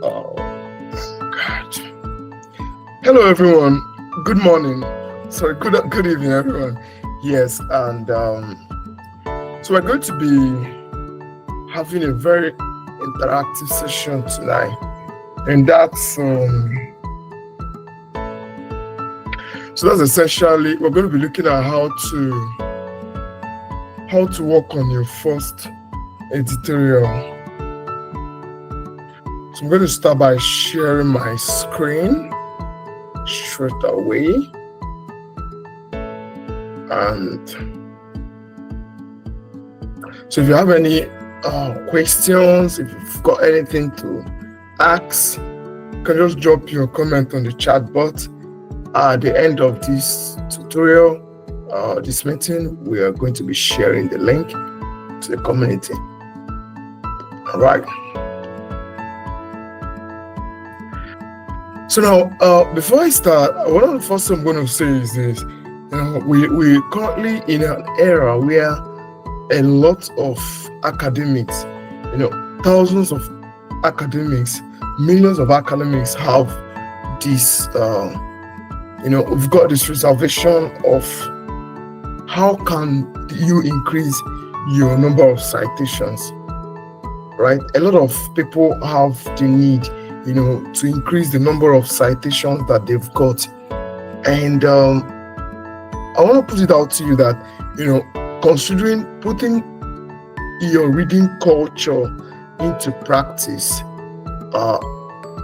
Oh, God. Hello, everyone. Good morning. Sorry, good evening, everyone. Yes, and so we're going to be having a very interactive session tonight, and that's essentially we're going to be looking at how to work on your first editorial. So I'm going to start by sharing my screen straight away. And so if you have any questions, if you've got anything to ask, you can just drop your comment on the chat box. At the end of this tutorial, this meeting, we are going to be sharing the link to the community. All right. So now, before I start, one of the first things I'm going to say is this. We're currently in an era where a lot of academics, thousands of academics, millions of academics have this, we've got this reservation of how can you increase your number of citations, right? A lot of people have the need, to increase the number of citations that they've got. And I want to put it out to you that, considering putting your reading culture into practice,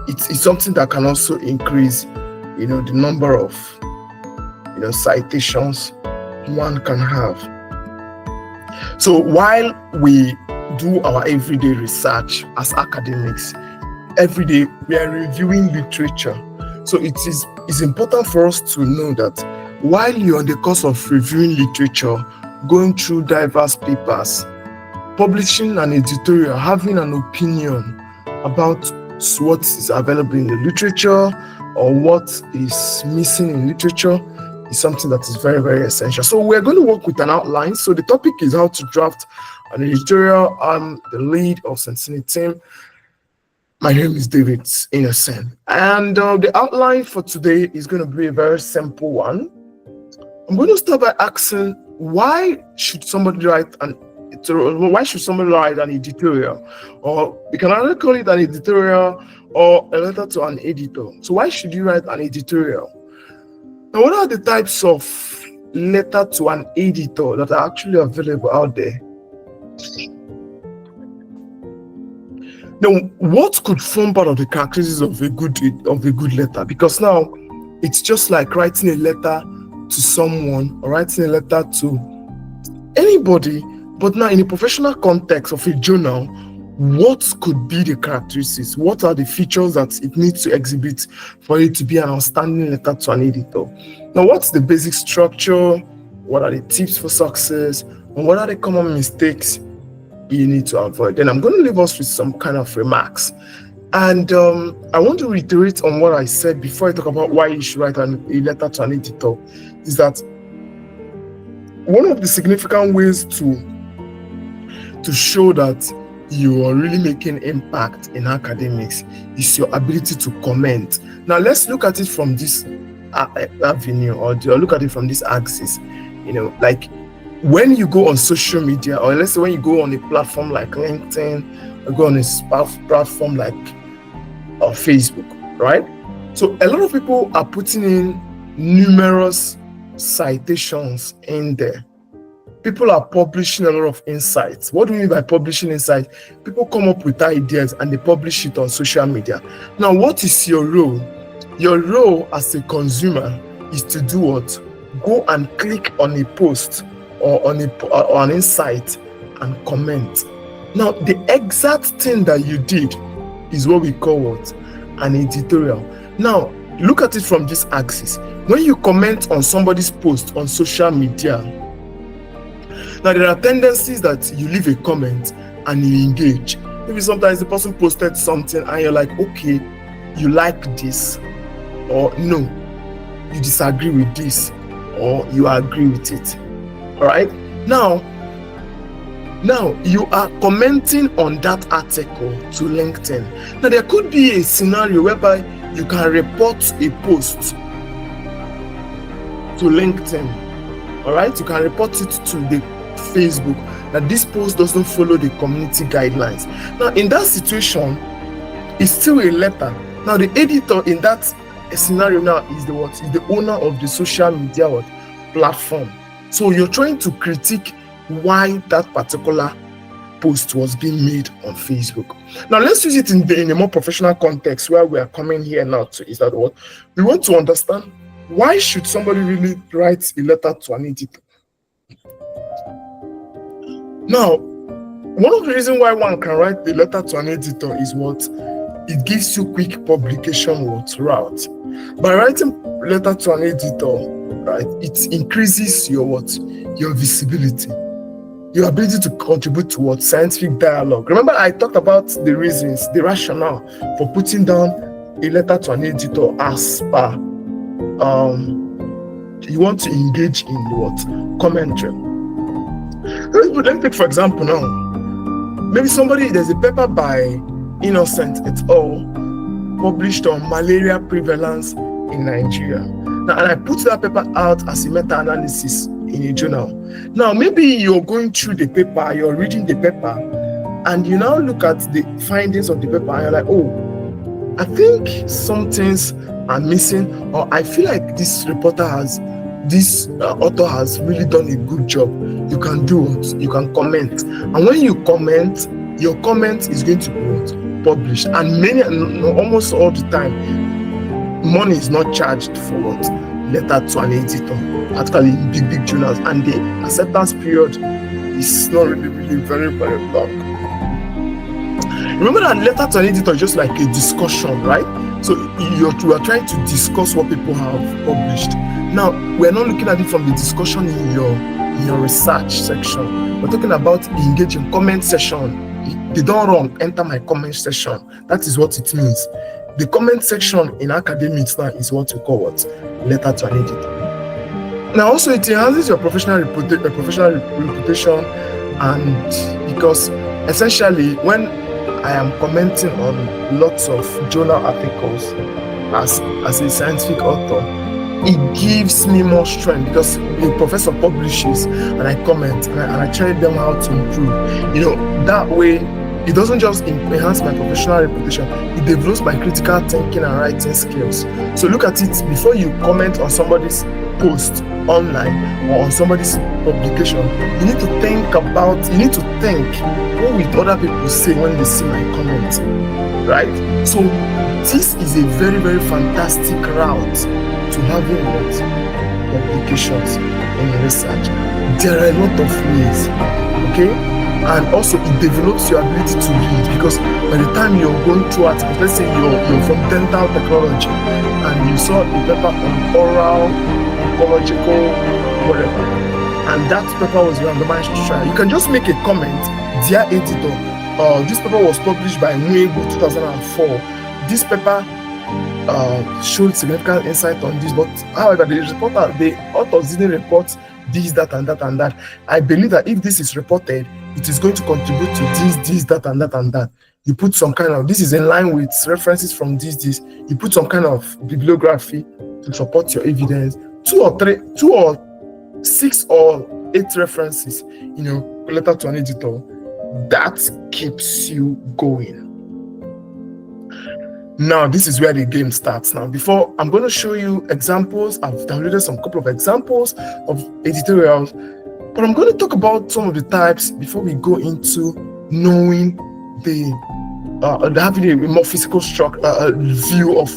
it's something that can also increase, the number of, citations one can have. So while we do our everyday research as academics, every day we are reviewing literature. So it's important for us to know that while you're on the course of reviewing literature, going through diverse papers, publishing an editorial, having an opinion about what is available in the literature or what is missing in literature is something that is very, very essential. So we're going to work with an outline. So the topic is how to draft an editorial. I'm the lead of Sensini team. My name is David Innocent. And the outline for today is going to be a very simple one. I'm going to start by asking, why should somebody write an editorial? Or we can either call it an editorial or a letter to an editor. So why should you write an editorial? Now, what are the types of letter to an editor that are actually available out there? Now, what could form part of the characteristics of a good letter? Because now it's just like writing a letter to someone or writing a letter to anybody, but now in a professional context of a journal, what could be the characteristics? What are the features that it needs to exhibit for it to be an outstanding letter to an editor? Now, what's the basic structure? What are the tips for success? And what are the common mistakes you need to avoid? Then I'm going to leave us with some kind of remarks. And I want to reiterate on what I said before I talk about why you should write a letter to an editor, is that one of the significant ways to show that you are really making impact in academics is your ability to comment. Now, let's look at it from this avenue, or look at it from this axis. Like when you go on social media, or let's say when you go on a platform like LinkedIn, or go on a platform like Facebook, right? So a lot of people are putting in numerous citations in there. People are publishing a lot of insights. What do we mean by publishing insights? People come up with ideas and they publish it on social media. Now, what is your role? Your role as a consumer is to do what? Go and click on a post or on an insight and comment. Now, the exact thing that you did is what we call what? An editorial. Now, look at it from this axis. When you comment on somebody's post on social media, now there are tendencies that you leave a comment and you engage. Maybe sometimes the person posted something and you're like, okay, you like this, or no, you disagree with this, or you agree with it. All right. Now, Now you are commenting on that article to LinkedIn. Now there could be a scenario whereby you can report a post to LinkedIn. All right, you can report it to the Facebook that this post doesn't follow the community guidelines. Now in that situation, it's still a letter. Now the editor in that scenario now is the what? Is the owner of the social media platform. So you're trying to critique why that particular post was being made on Facebook. Now let's use it in a more professional context where we are coming here now to, is that what we want to understand. Why should somebody really write a letter to an editor? Now, one of the reasons why one can write a letter to an editor is what? It gives you quick publication route. By writing a letter to an editor, right, it increases your visibility, your ability to contribute to scientific dialogue. Remember, I talked about the reasons, the rationale for putting down a letter to an editor as per you want to engage in commentary. Let me take for example now. Maybe there's a paper by Innocent et al. Published on malaria prevalence in Nigeria. Now, and I put that paper out as a meta-analysis in a journal. Now, maybe you're going through the paper, you're reading the paper, and you now look at the findings of the paper, and you're like, oh, I think some things are missing, or I feel like this author has really done a good job. You can do it. You can comment, and when you comment, your comment is going to be published. And almost all the time, money is not charged for letter to an editor, particularly in big journals, and the acceptance period is not really very long. Remember that letter to an editor is just like a discussion, right? So you are trying to discuss what people have published. Now, we're not looking at it from the discussion in your research section. We're talking about engaging comment session. They don't wrong, enter my comment section. That is what it means. The comment section in academics now is what we call letter to an editor. Now, also it enhances your professional reputation, and because essentially when I am commenting on lots of journal articles as a scientific author, it gives me more strength because a professor publishes and I comment and I train them how to improve. That way, it doesn't just enhance my professional reputation, it develops my critical thinking and writing skills. So look at it, before you comment on somebody's post online or on somebody's publication, you need to think, what will other people say when they see my comment, right? So this is a very, very fantastic route to having publications in research. There are a lot of ways, okay? And also it develops your ability to read, because by the time you're going through articles, let's say you're from dental technology and you saw a paper on oral, oncological, whatever, and that paper was randomized trial, you can just make a comment, dear editor, this paper was published by Nwegu 2004. This paper showed significant insight on this, but however, the authors didn't report this, that, and that, and that. I believe that if this is reported, it is going to contribute to this, that, and that, and that. You put some kind of, this is in line with references from this. You put some kind of bibliography to support your evidence. 2 or 6 or 8 references, letter to an editor. That keeps you going. Now, this is where the game starts. Now, before I'm going to show you examples, I've downloaded some couple of examples of editorials, but I'm going to talk about some of the types before we go into knowing having a more physical view of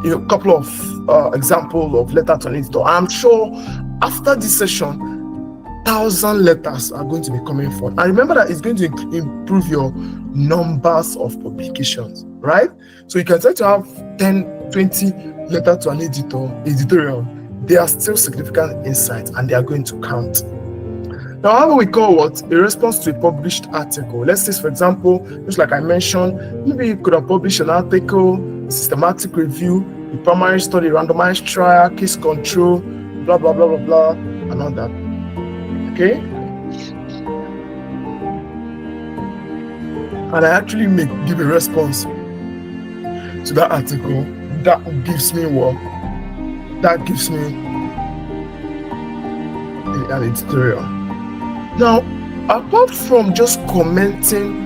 a couple of examples of letter to an editor. I'm sure after this session, 1,000 letters are going to be coming forward. And remember that it's going to improve your numbers of publications, right? So you can try to have 10, 20 letters to an editorial. They are still significant insights and they are going to count. Now, how do we call a response to a published article? Let's say, for example, just like I mentioned, maybe you could have published an article, systematic review, a primary study, randomized trial, case control, blah, blah, blah, blah, blah, and all that. Okay? and I actually give a response to that article, that gives me what? That gives me an editorial. Now, apart from just commenting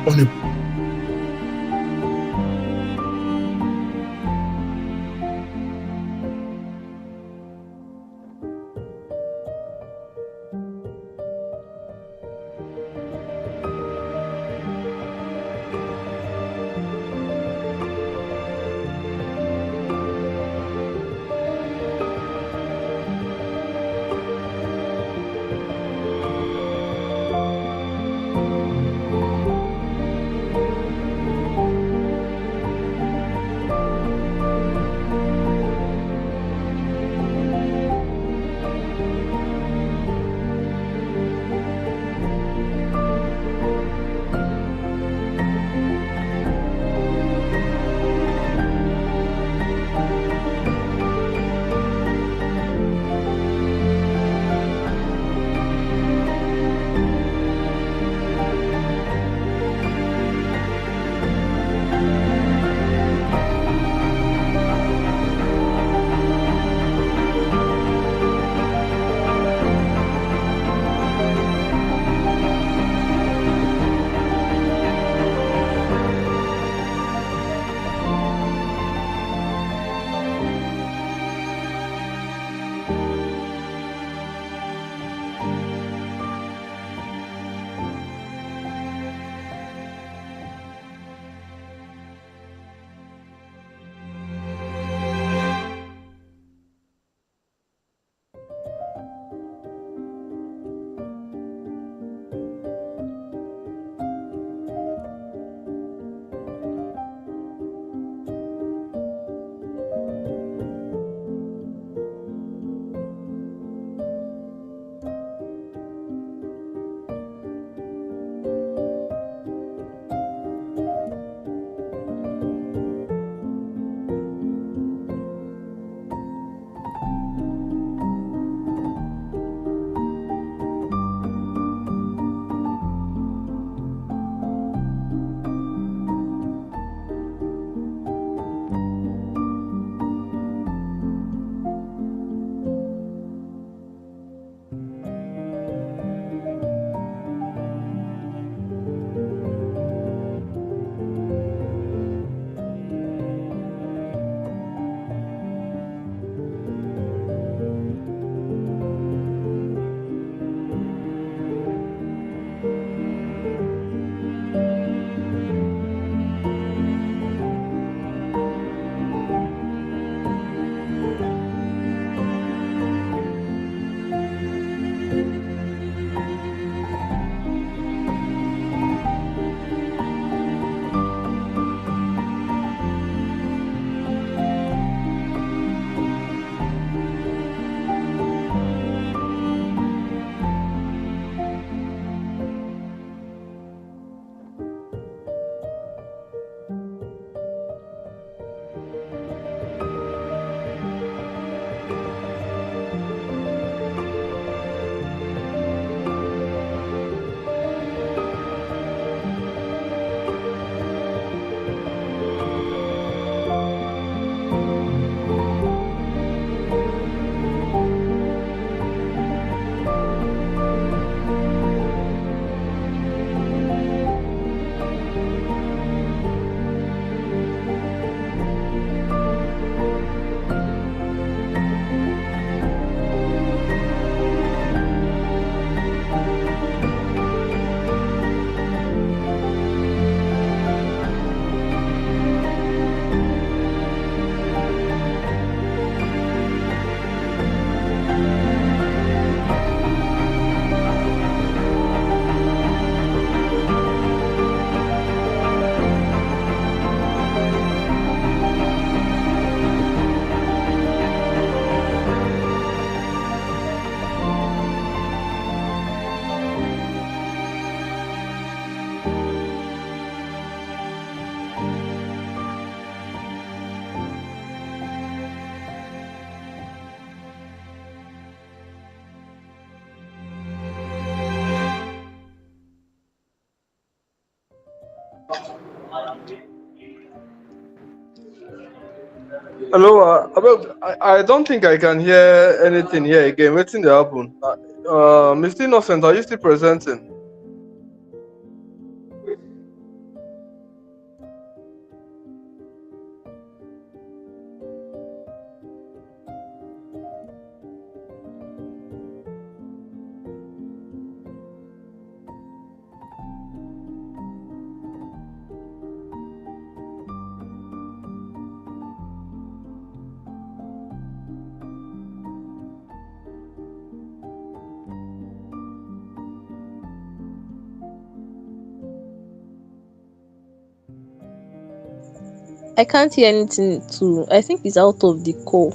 on a Hello, I don't think I can hear anything here again. Waiting to happen. Mr. Innocent, are you still presenting? I can't hear anything too. I think it's out of the call.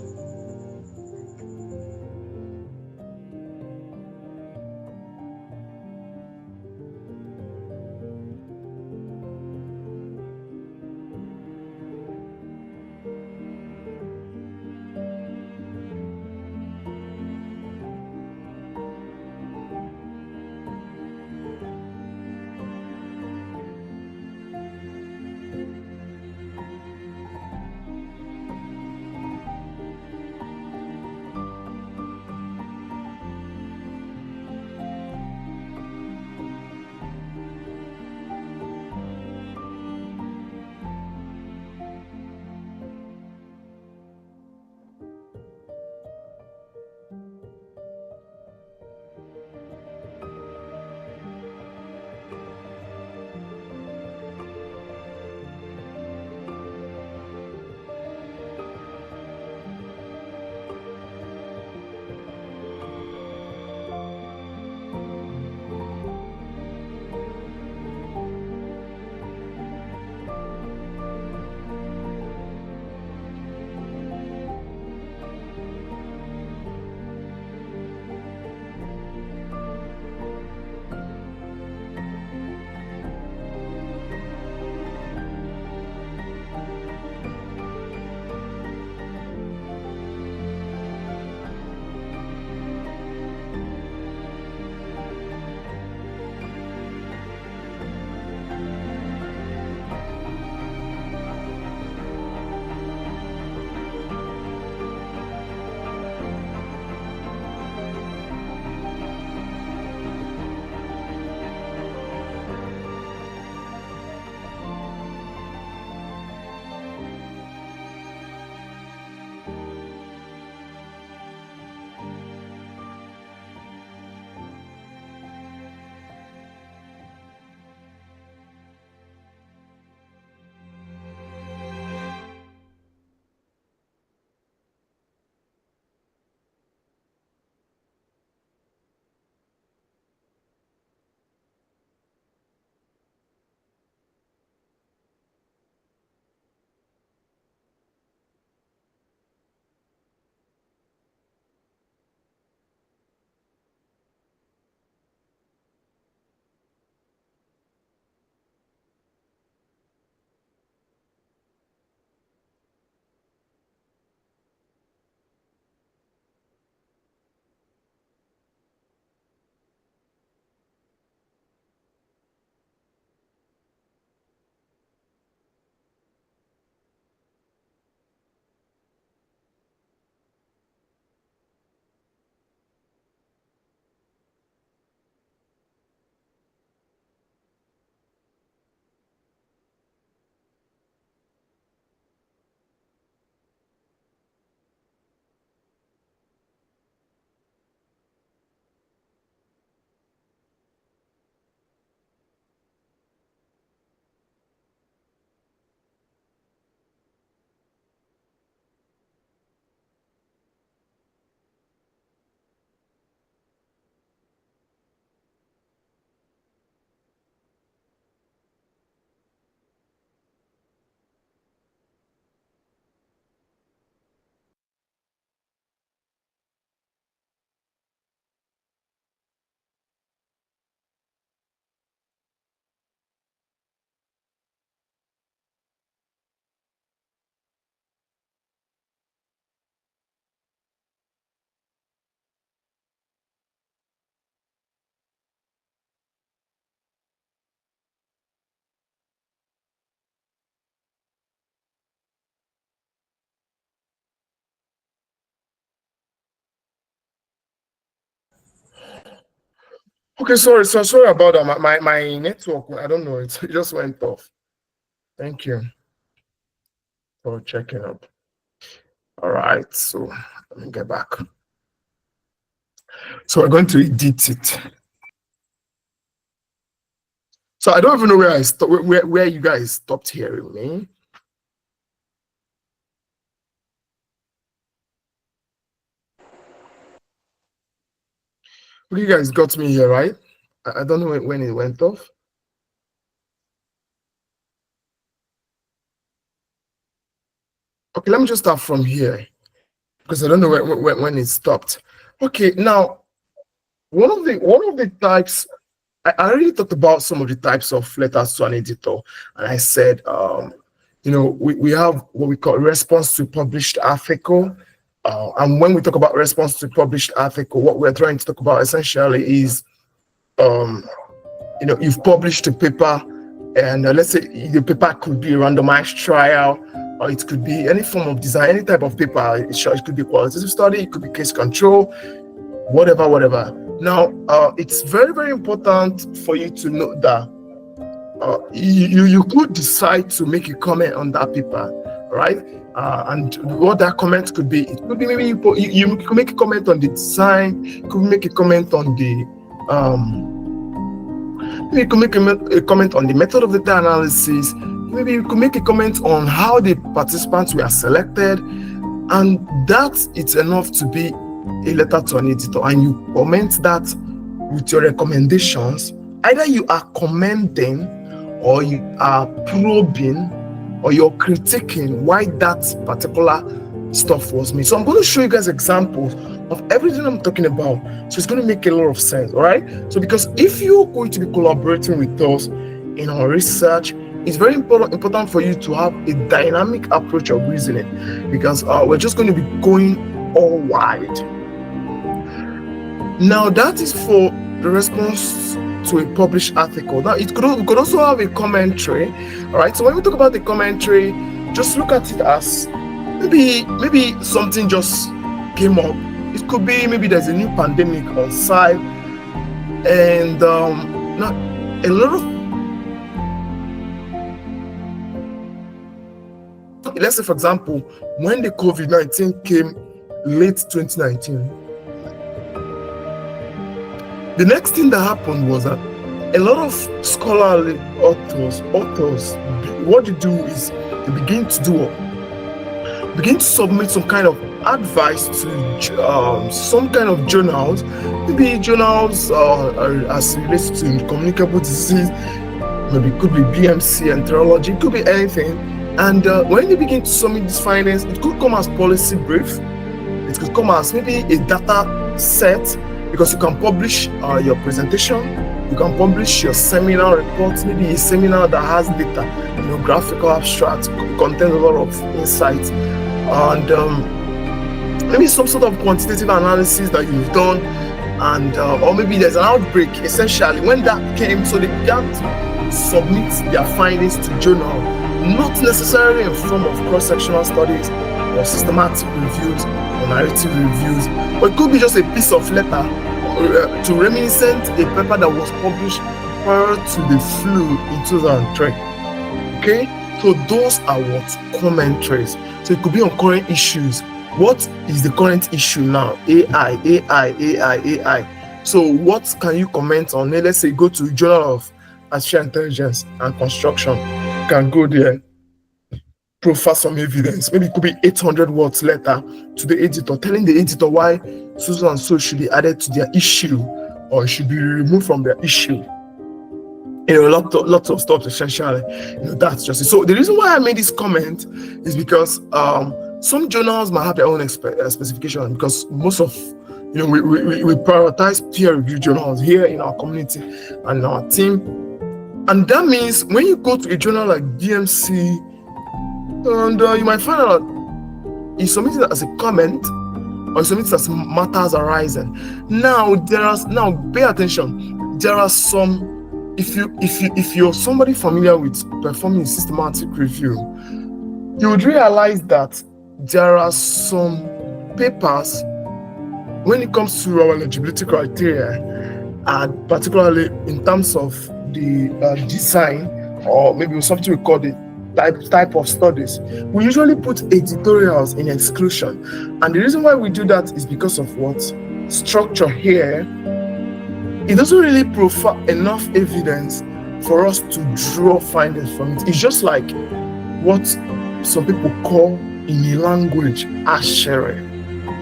Okay, sorry about that. My network, I don't know, it just went off. Thank you for checking up. All right, so let me get back. So we're going to edit it. So I don't even know where I stopped, where you guys stopped hearing me. You guys got me here, right? I don't know when it went off. Okay, let me just start from here because I don't know when it stopped. Okay, now one of the types, I already talked about some of the types of letters to an editor, and I said, we have what we call response to published article. And when we talk about response to published article, what we're trying to talk about essentially is, you've published a paper, and let's say the paper could be a randomized trial, or it could be any form of design, any type of paper. It could be qualitative study, it could be case control, whatever. Now, it's very, very important for you to know that you could decide to make a comment on that paper, right? And what that comment could be, it could be maybe you could make a comment on the design, you could make a comment on the maybe you could make a comment on the method of data analysis. Maybe you could make a comment on how the participants were selected, and that it's enough to be a letter to an editor. And you comment that with your recommendations. Either you are commending, or you are probing, or you're critiquing why that particular stuff was made. So I'm going to show you guys examples of everything I'm talking about. So it's going to make a lot of sense, all right? So because if you're going to be collaborating with us in our research, it's very important for you to have a dynamic approach of reasoning, because we're just going to be going all wide. Now that is for the response to a published article. Now it could also have a commentary, all right? So when we talk about the commentary, just look at it as maybe something just came up. It could be maybe there's a new pandemic on site, and now a lot of, let's say for example, when the COVID-19 came late 2019, the next thing that happened was that a lot of scholarly authors, what they do is they begin to submit some kind of advice to some kind of journals, maybe journals as it relates to communicable disease, maybe it could be BMC, enterology, it could be anything. And when they begin to submit these findings, it could come as policy brief, it could come as maybe a data set, because you can publish your presentation, you can publish your seminar reports, maybe a seminar that has data, graphical abstract, contains a lot of insights, and maybe some sort of quantitative analysis that you've done, and or maybe there's an outbreak. Essentially, when that came, so they began to submit their findings to journal, not necessarily in form of cross-sectional studies or systematic reviews or narrative reviews, but it could be just a piece of letter to reminiscent a paper that was published prior to the flu in 2003. Okay, so those are what commentaries. So it could be on current issues. What is the current issue now? AI. So what can you comment on? Let's say go to Journal of Artificial Intelligence and Construction. You can go there, profile some evidence. Maybe it could be 800 words letter to the editor, telling the editor why so and so should be added to their issue or should be removed from their issue. Lots of stuff essentially. That's just it. So the reason why I made this comment is because some journals might have their own specification, because most of we prioritize peer-reviewed journals here in our community and in our team, and that means when you go to a journal like BMC, and you might find out you submit it as a comment or you submit it as matters arising. Now pay attention. There are some. If you're somebody familiar with performing a systematic review, you would realize that there are some papers when it comes to our eligibility criteria, add, particularly in terms of the design, or maybe something we call the type of studies, we usually put editorials in exclusion. And the reason why we do that is because of what? Structure here. It doesn't really provide enough evidence for us to draw findings from it. It's just like what some people call in a language ashere.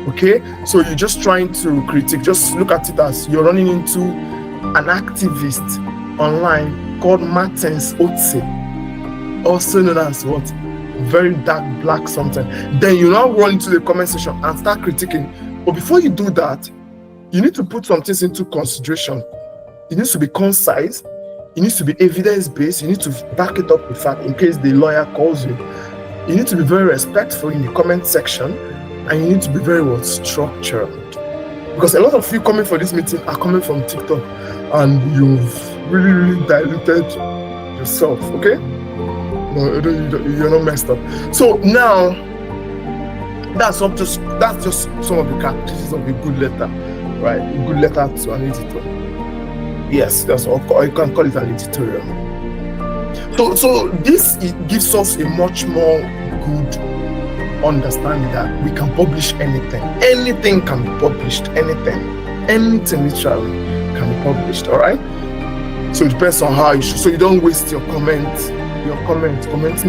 Okay, so you're just trying to critique, just look at it as you're running into an activist online called Martins Otse, also known as what? Very dark black something. Then you now run into the comment section and start critiquing. But before you do that, you need to put some things into consideration. It needs to be concise, it needs to be evidence-based, you need to back it up with fact in case the lawyer calls you. You need to be very respectful in the comment section, and you need to be very structured. Because a lot of you coming for this meeting are coming from TikTok, and you've really diluted yourself, okay? No, you're not messed up. So now, that's just some of the characteristics of a good letter, right? A good letter to an editor. Yes, or you can call it an editorial. So this gives us a much more good understanding that we can publish anything. Anything can be published. Anything literally can be published. All right. So it depends on how you should. So you don't waste your commenting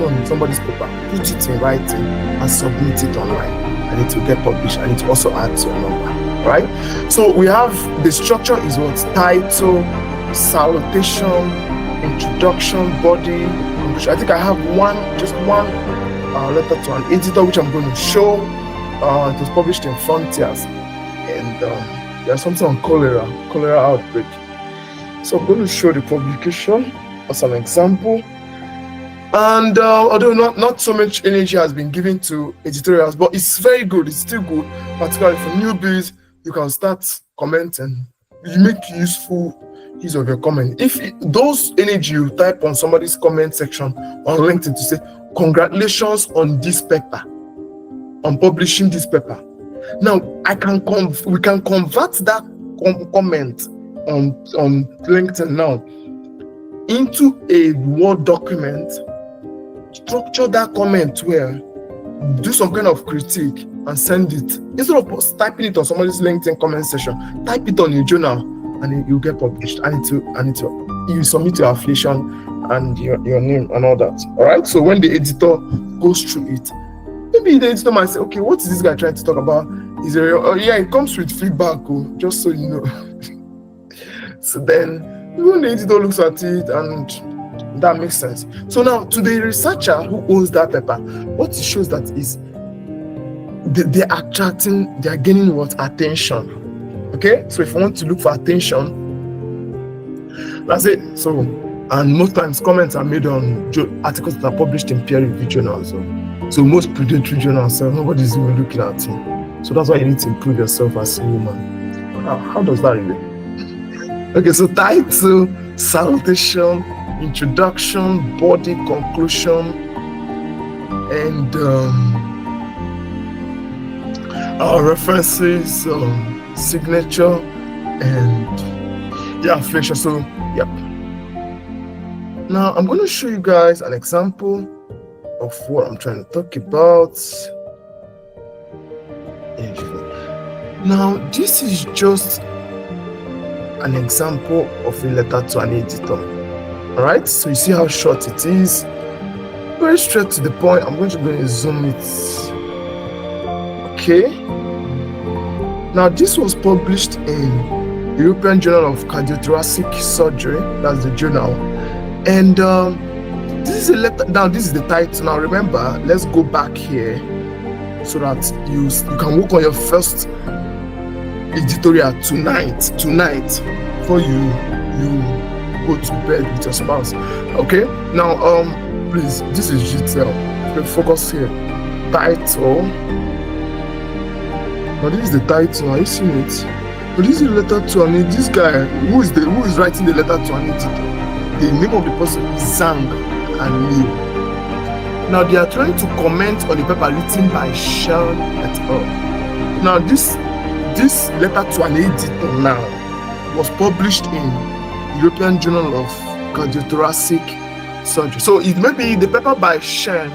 on somebody's paper. Put it in writing and submit it online, and it will get published, and it will also add to your number. Right. So we have the structure is what? Title, salutation, introduction, body, conclusion. I think I have just one letter to an editor, which I'm going to show. It was published in Frontiers, and there's something on cholera outbreak. So I'm going to show the publication as an example. And although not so much energy has been given to editorials, but it's very good. It's still good, particularly for newbies. You can start commenting. You make useful use of your comment. If those energy you type on somebody's comment section on LinkedIn to say, congratulations on this paper, on publishing this paper. Now we can convert that comment on LinkedIn now into a Word document, structure that comment well, do some kind of critique and send it. Instead of typing it on somebody's LinkedIn comment section, type it on your journal, and it will get published, and you submit your affiliation and your name and all that. All right. So when the editor goes through it, maybe the editor might say, "Okay, what is this guy trying to talk about? Is there? Oh yeah, it comes with feedback, just so you know." So then when the editor looks at it, and that makes sense. So now to the researcher who owns that paper, what it shows that is they are gaining what? Attention. Okay, so if you want to look for attention, that's it. So, and most times comments are made on articles that are published in peer-reviewed journals. So most predatory journals, nobody's even looking at you. So that's why you need to improve yourself as a woman. How does that relate? Okay, so title, salutation, introduction, body, conclusion, and references, signature, and affiliation. So yep. Now I'm going to show you guys an example of what I'm trying to talk about. Now this is just an example of a letter to an editor. All right, so you see how short it is, very straight to the point. I'm going to zoom it. Okay, now this was published in European Journal of Cardiothoracic Surgery, that's the journal, and this is a letter. Now this is the title. Now remember, let's go back here so that you can work on your first editorial tonight before you go to bed with your spouse. Okay, now please, this is GTL. Focus here. Title. Now this is the title. Are you seeing it? But this is a letter to this guy who is writing the letter to an editor. The name of the person is Zhang and Liu. Now they are trying to comment on the paper written by Shell et al. Now this letter to an editor now was published in European Journal of Cardiothoracic Surgery. So it may be the paper by Shen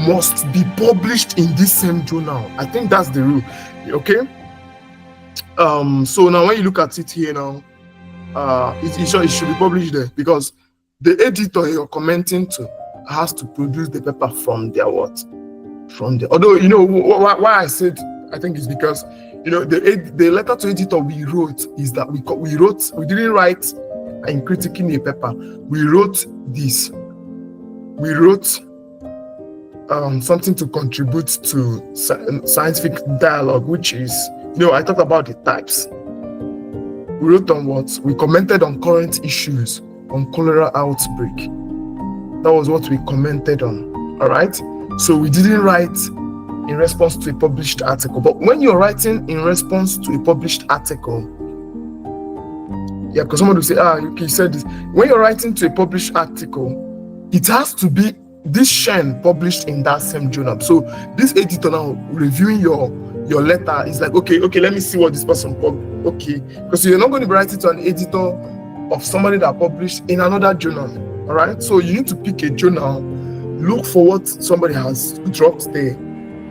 must be published in this same journal. I think that's the rule. Okay. So now when you look at it here now, it should be published there, because the editor you're commenting to has to produce the paper from their what? From the, although why I said I think it's because the letter to editor we wrote is that we didn't write in critiquing a paper. We wrote this. We wrote something to contribute to scientific dialogue, which is, I talked about the types. We wrote on what? We commented on current issues on cholera outbreak. That was what we commented on. All right. So we didn't write in response to a published article. But when you're writing in response to a published article, because someone will say, you said this. When you're writing to a published article, it has to be this Shen published in that same journal. So this editor now reviewing your letter is like, okay, let me see what this person published. Okay, because you're not going to be writing to an editor of somebody that published in another journal. All right, so you need to pick a journal, look for what somebody has dropped there,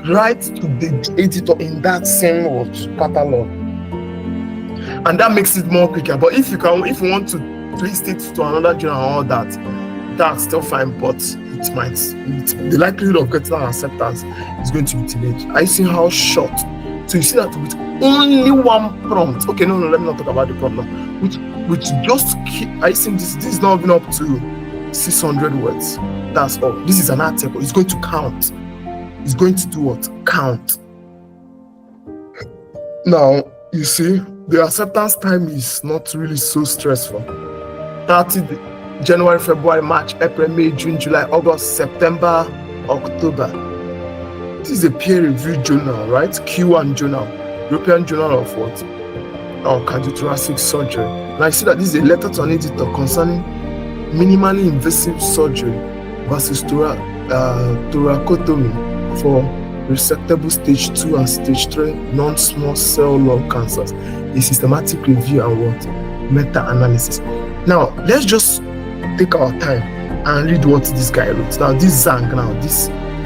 write to the editor in that same catalog, and that makes it more quicker. But if you want to list it to another journal and all that, that's still fine, but the likelihood of getting an acceptance is going to be delayed. I see how short. So you see that with only one prompt. Okay, no, let me not talk about the problem. Which just keep. I think this is not even up to 600 words. That's all. This is an article. It's going to count. It's going to do what? Count. Now, you see, the acceptance time is not really so stressful. 30 January, February, March, April, May, June, July, August, September, October. This is a peer-reviewed journal, right? Q1 journal, European Journal of what? Cardiothoracic Surgery. And I see that this is a letter to an editor concerning minimally invasive surgery versus thoracotomy for resectable stage 2 and stage 3 non-small cell lung cancers. A systematic review and what? Meta-analysis. Now, let's just take our time and read what this guy wrote. Now, this Zhang,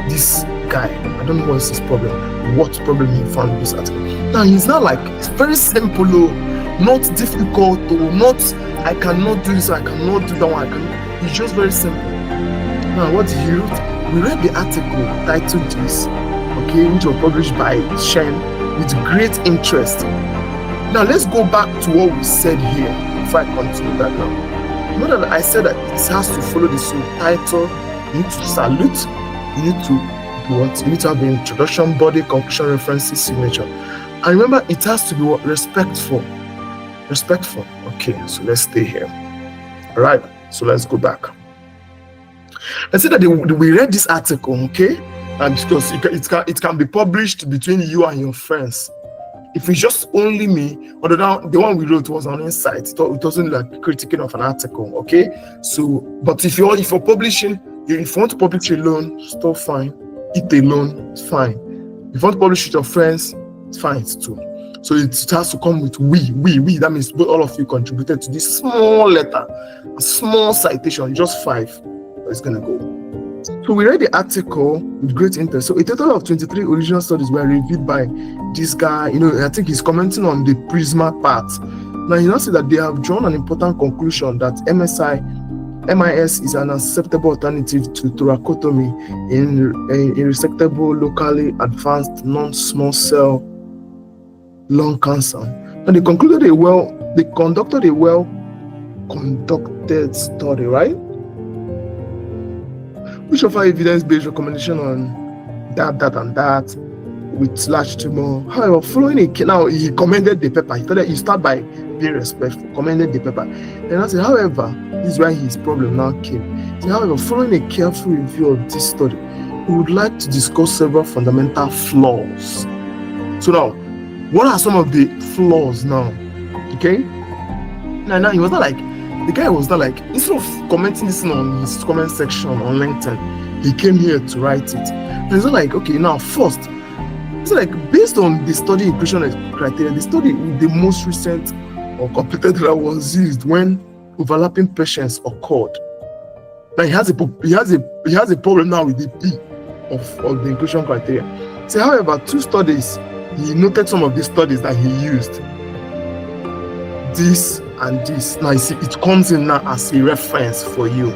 this guy, I don't know what's his problem, what problem he found in this article. Now, he's not like, it's very simple, not difficult, not, I cannot do this, I cannot do that one, it's just very simple. Now, what he wrote, we read the article titled this, okay, which was published by Shen with great interest. Now, let's go back to what we said here, if I continue that now. Know that I said that it has to follow the title. You need to salute. You need to do what? You need to have the introduction, body, conclusion, references, signature. And remember, it has to be what? Respectful. Respectful. Okay, so let's stay here. All right, so let's go back. Let's say that we read this article, okay? And because it can be published between you and your friends. If it's just only me, although the one we wrote was on Insight, it wasn't like critiquing of an article, okay? So, but if you're publishing, if you want to publish alone, still fine. It alone, it's fine. If you want to publish with your friends, it's fine, it's too. So it has to come with we. That means all of you contributed to this small letter, a small citation, just 5. It's gonna go. So we read the article with great interest. So a total of 23 original studies were reviewed by this guy. I think he's commenting on the Prisma part. Now you know see that they have drawn an important conclusion that MIS is an acceptable alternative to thoracotomy in resectable, locally advanced non-small cell lung cancer. And they conducted a well-conducted study, right? Which offer evidence-based recommendation on that with large tumor. However, now he commended the paper. He thought that you start by being respectful, commended the paper. And I said, however, this is where his problem now came. He said, however, following a careful review of this study, we would like to discuss several fundamental flaws. So now, what are some of the flaws now? Okay? Now he was not like, the guy was not like, instead of commenting this on his comment section on LinkedIn, he came here to write it. And it's not like, okay, now first, it's like based on the study inclusion criteria, the study with the most recent or completed error was used when overlapping patients occurred. Now he has a problem now with the P of the inclusion criteria. So, however, 2 studies, he noted some of the studies that he used. This and this. Now you see, it comes in now as a reference for you.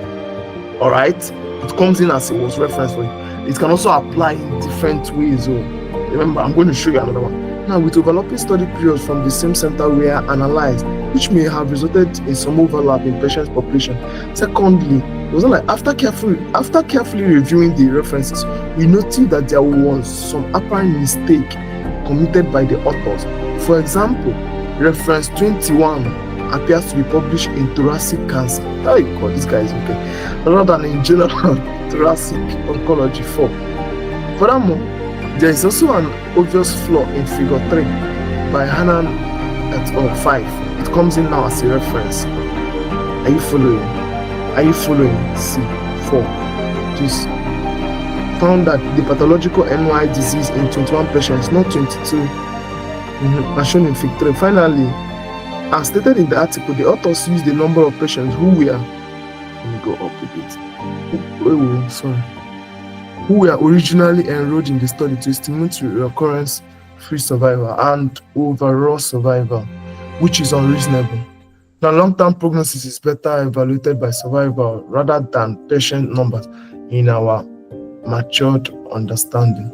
All right, it comes in as a reference for you. It can also apply in different ways. Oh, remember, I'm going to show you another one. Now, with overlapping study periods from the same center were analyzed, which may have resulted in some overlap in patients' population. Secondly, it was not like after carefully reviewing the references, we noted that there was some apparent mistake committed by the authors. For example, reference 21 appears to be published in thoracic cancer. How you call this guy is okay, rather than in general thoracic oncology 4. Furthermore, there is also an obvious flaw in figure 3 by Hanan et al. 5. It comes in now as a reference. Are you following? C 4. Just found that the pathological NY disease in 21 patients, not 22, as shown in figure 3. Finally, as stated in the article, the authors used the number of patients who were, let me go up a bit, who were originally enrolled in the study to estimate recurrence-free survival and overall survival, which is unreasonable. Now, long-term prognosis is better evaluated by survival rather than patient numbers in our matured understanding.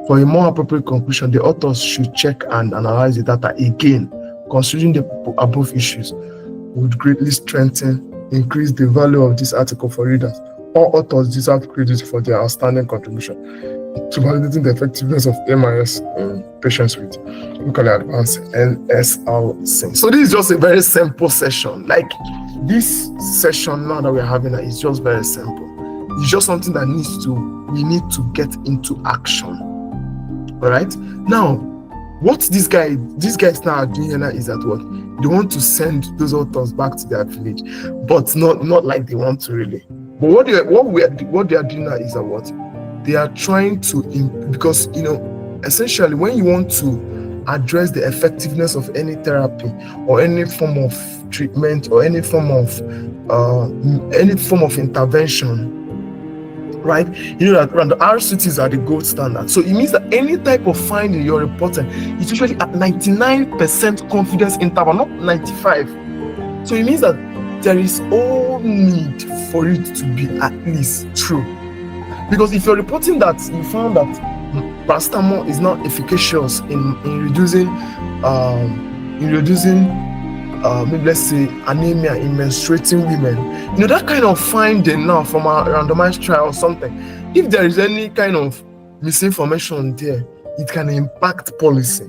For a more appropriate conclusion, the authors should check and analyze the data again. Considering the above issues would greatly increase the value of this article for readers. All authors deserve credit for their outstanding contribution to validating the effectiveness of MIS in patients with locally advanced NSLC. So this is just a very simple session. Like this session now that we're having is just very simple. It's just something that we need to get into action. All right. Now, what these guys now are doing here is that what they want to send those authors back to their village, but not like they want to really. But what they are doing now is that what they are trying to, because essentially when you want to address the effectiveness of any therapy or any form of treatment or any form of intervention, right? That the RCTs are the gold standard. So it means that any type of finding you're reporting is usually at 99% confidence interval, not 95. So it means that there is all need for it to be at least true. Because if you're reporting that you found that paracetamol is not efficacious in reducing maybe let's say anemia in menstruating women, that kind of finding now from a randomized trial or something, if there is any kind of misinformation there, it can impact policy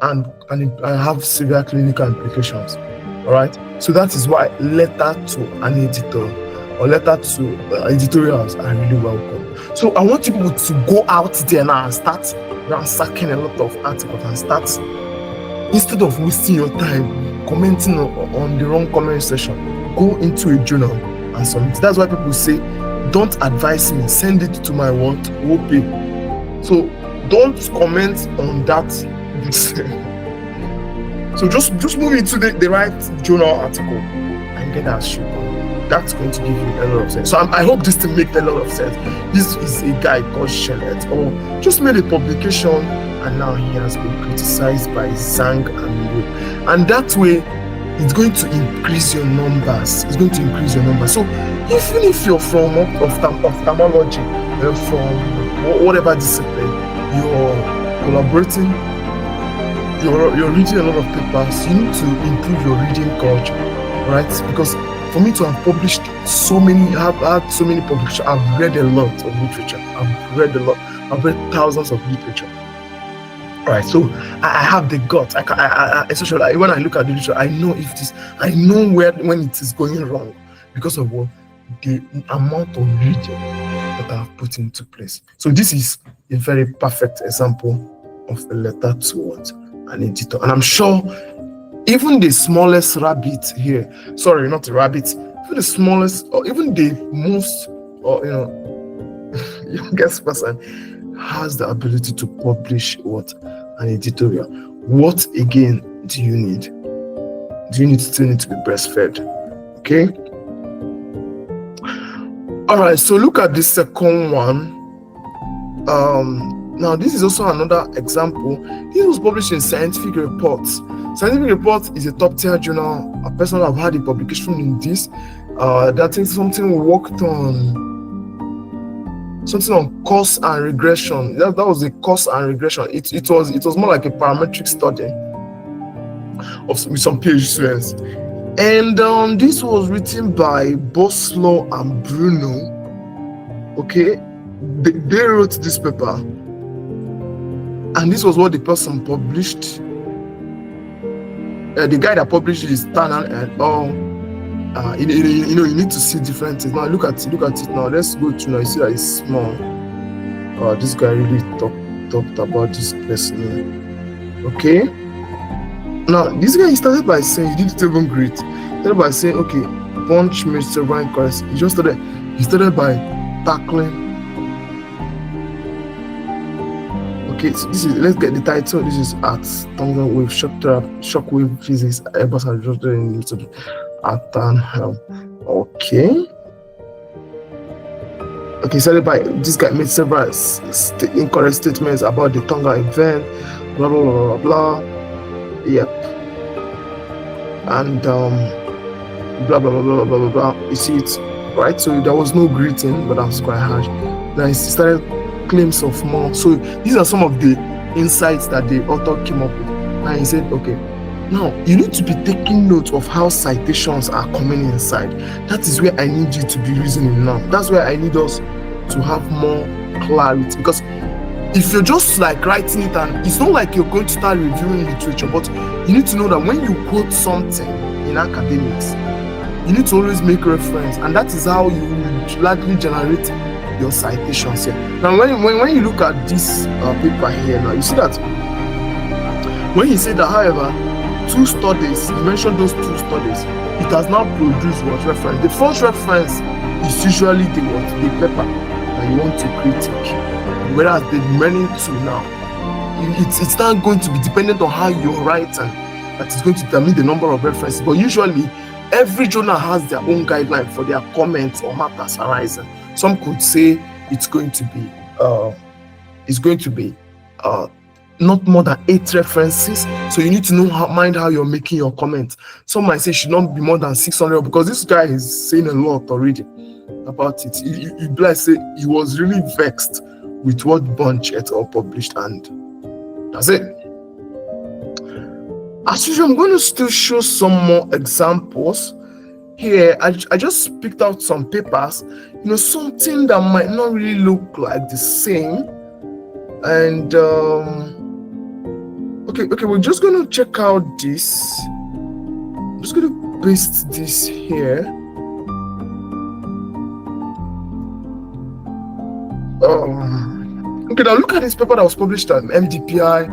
and have severe clinical implications. All right, so that is why letter to an editor or letter to editorials are really welcome. So I want you people to go out there now and start ransacking a lot of articles and start, instead of wasting your time commenting on the wrong comment section, go into a journal and submit. That's why people say, don't advise me, send it to my OP. So don't comment on that. So just move into the right journal article and get that shit done. That's going to give you a lot of sense. So I hope this thing makes a lot of sense. This is a guy called Shellet, or just made a publication, and now he has been criticized by Zhang and Liu. And that way, it's going to increase your numbers. So even if you're from ophthalmology, from whatever discipline, you're collaborating, you're reading a lot of papers, you need to improve your reading culture, right? Because for me to have published so many publications, I've read a lot of literature. I've read thousands of literature. Right, so I have the guts. Especially when I look at the literature, I know when it is going wrong because of the amount of reading that I've put into place. So this is a very perfect example of a letter to an editor, and I'm sure even the smallest rabbit here, sorry, not a rabbit, even the smallest or even the most youngest person has the ability to publish an editorial. What again do you need? do you still need to be breastfed? Okay. All right. So look at the second one. Now this is also another example. This was published in Scientific Reports. Scientific Reports is a top tier journal. A person have had a publication in this. That is something we worked on. Something on cost and regression. That was a cost and regression. It was more like a parametric study with some PhD students. And this was written by Boslow and Bruno. Okay, they wrote this paper, and this was what the person published. The guy that published is Tannen and all. You need to see different things. Now look at it now. Let's go to now. You see that it's small. This guy really talked about this person. Okay. Now this guy, he started by saying, he did it even great. He started by saying, okay, bunch Mr. Brian Curtis. He started by tackling. Okay, so let's get the title. This is at Thomson Wave Shockwave Physics Airbus adjusted into at Tanham. Okay, started by this guy made several incorrect statements about the Tonga event, blah blah blah blah blah. Yep. And blah blah blah blah blah blah blah. You see it, right? So there was no greeting, but that was quite harsh. Then he started claims of more. So these are some of the insights that the author came up with. And he said, okay, now you need to be taking note of how citations are coming inside. That is where I need you to be reasoning now. That's where I need us to have more clarity, because if you're just like writing it, and it's not like you're going to start reviewing literature, but you need to know that when you quote something in academics, you need to always make reference, and that is how you will likely generate your citations here. Now when you look at this paper here, now you see that when he said that, however, 2 studies, he mentioned those 2 studies, it has now produced what reference. The first reference is usually the paper that you want to critique, whereas the remaining 2 now, it's not going to be dependent on how you write, and that is going to determine the number of references. But usually every journal has their own guideline for their comments or matters arising. Some could say it's going to be not more than 8 references. So you need to know mind how you're making your comments. Some might say it should not be more than 600, because this guy is saying a lot already about it. He say he was really vexed with what Bunch et al. Published, and that's it. As usual, I'm going to still show some more examples. Here, I just picked out some papers, something that might not really look like the same. And okay, we're just going to check out this. I'm just going to paste this here. Okay, now look at this paper that was published at MDPI.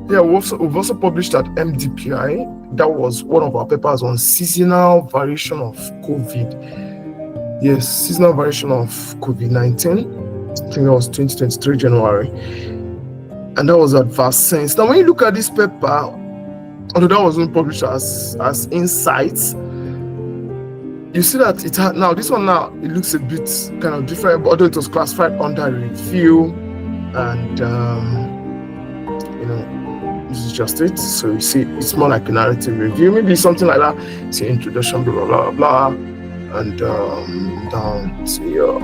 Yeah, we've also published at MDPI. That was one of our papers on seasonal variation of COVID. Yes, seasonal variation of COVID-19. I think that was 2023 January. And that was at vaccines. Now, when you look at this paper, although that wasn't published as insights, you see that it had, now this one now, it looks a bit kind of different, although it was classified under review, and this is just it. So you see, it's more like a narrative review, maybe something like that. See, introduction, blah blah blah, and down to your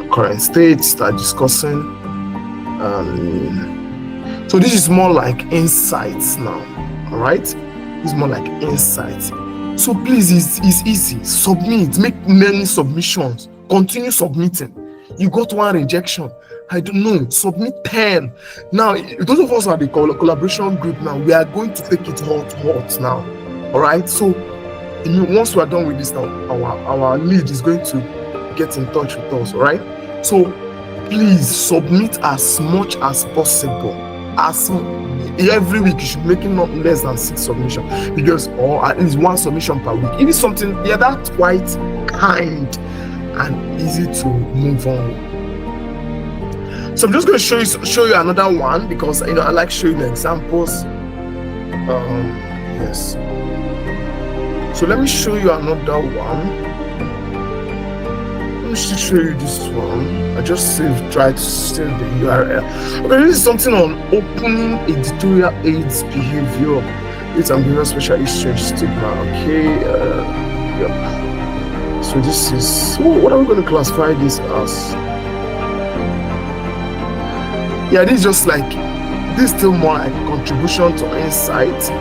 current state, start discussing. So this is more like insights now. All right, it's more like insights. So please, it's easy. Submit, make many submissions, continue submitting. You got 1 rejection, I don't know, submit 10. Now, those of us are the collaboration group now, we are going to take it hot now. All right, so once we are done with this now, our lead is going to get in touch with us. All right, so please submit as much as possible. Every week you should make it not less than 6 submissions, because, or at least 1 submission per week. It is something, that's quite kind and easy to move on. So I'm just going to show you another one, because I like showing the examples. Yes. So let me show you another one. Let me show you this one. I just tried to save the URL. Okay, this is something on opening editorial aids behavior. It's behavior special exchange stigma. Okay. Yep. So this is what are we going to classify this as? Yeah, this is just like this is still more like contribution to insight,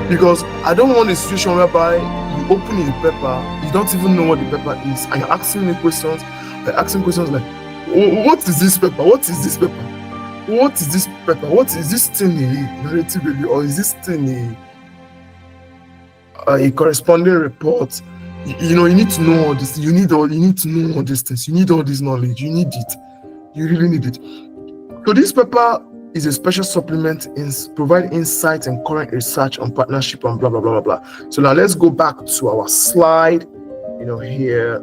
because I don't want a situation whereby you open a paper, you don't even know what the paper is, and you're asking me questions. You're asking questions like, what is this paper? What is this paper? What is this paper? What is this thing a narrative review, or is this thing a corresponding report? You need to know all this. You need to know all these things. You need all this knowledge. You need it. You really need it. So this paper is a special supplement in provide insight and current research on partnership and blah blah blah blah blah. So now let's go back to our slide. Here,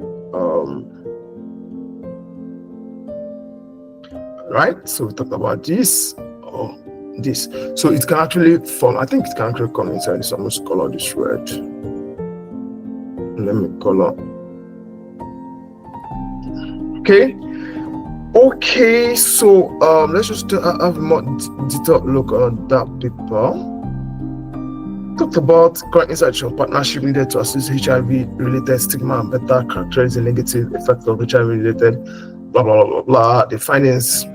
right? So we talked about this. This. So it can actually form. I think it can actually come inside this. I'm just color this red. Let me color. Okay, so let's just have a more detailed look on that paper. Talked about current insights on partnership needed to assess HIV-related stigma and better characterize the negative effects of HIV-related blah blah blah blah. The findings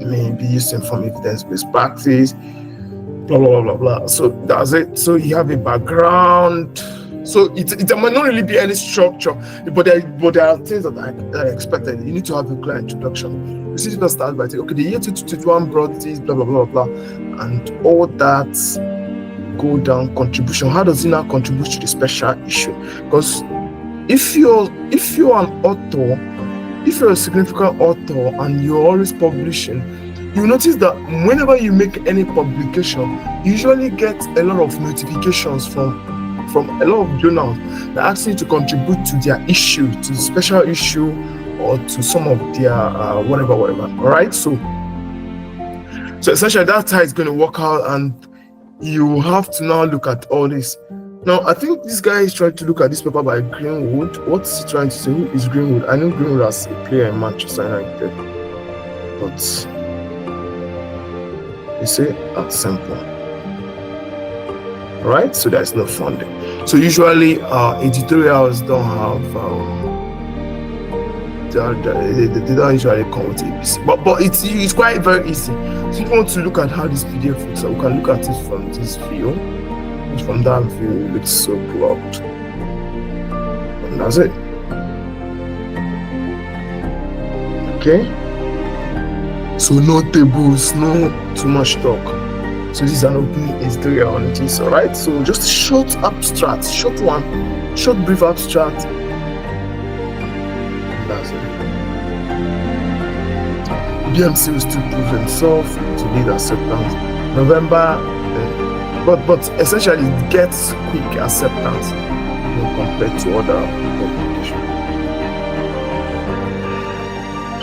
may be used to inform evidence-based practice. Blah blah blah blah blah. So that's it. So you have a background. So it might not really be any structure, but there are things that are expected. You need to have a clear introduction. You see, people start by saying, okay, the year 2021 brought this, blah blah blah blah, and all that go down. Contribution. How does it now contribute to the special issue? Because if you're an author, if you're a significant author and you're always publishing, you notice that whenever you make any publication, you usually get a lot of notifications from a lot of journals that ask you to contribute to their issue, to the special issue, or to some of their whatever. All right. So essentially, that's how it's going to work out, and you have to now look at all this. Now, I think this guy is trying to look at this paper by Greenwood. What's he trying to say? Who is Greenwood? I know Greenwood as a player in Manchester United, but you see, that's simple. Right, so there's no funding. So usually editorials don't have they don't usually come with ABC, but it's quite very easy. So if you want to look at how this PDF looks, we can look at it from this view. From that view, it looks so blocked, and that's it. Okay, so no tables, no too much talk. So this is an opening editorial on this, alright? So just short abstract, short brief abstract. That's it. BMC will still prove himself to lead acceptance. November, but essentially it gets quick acceptance compared to other publications.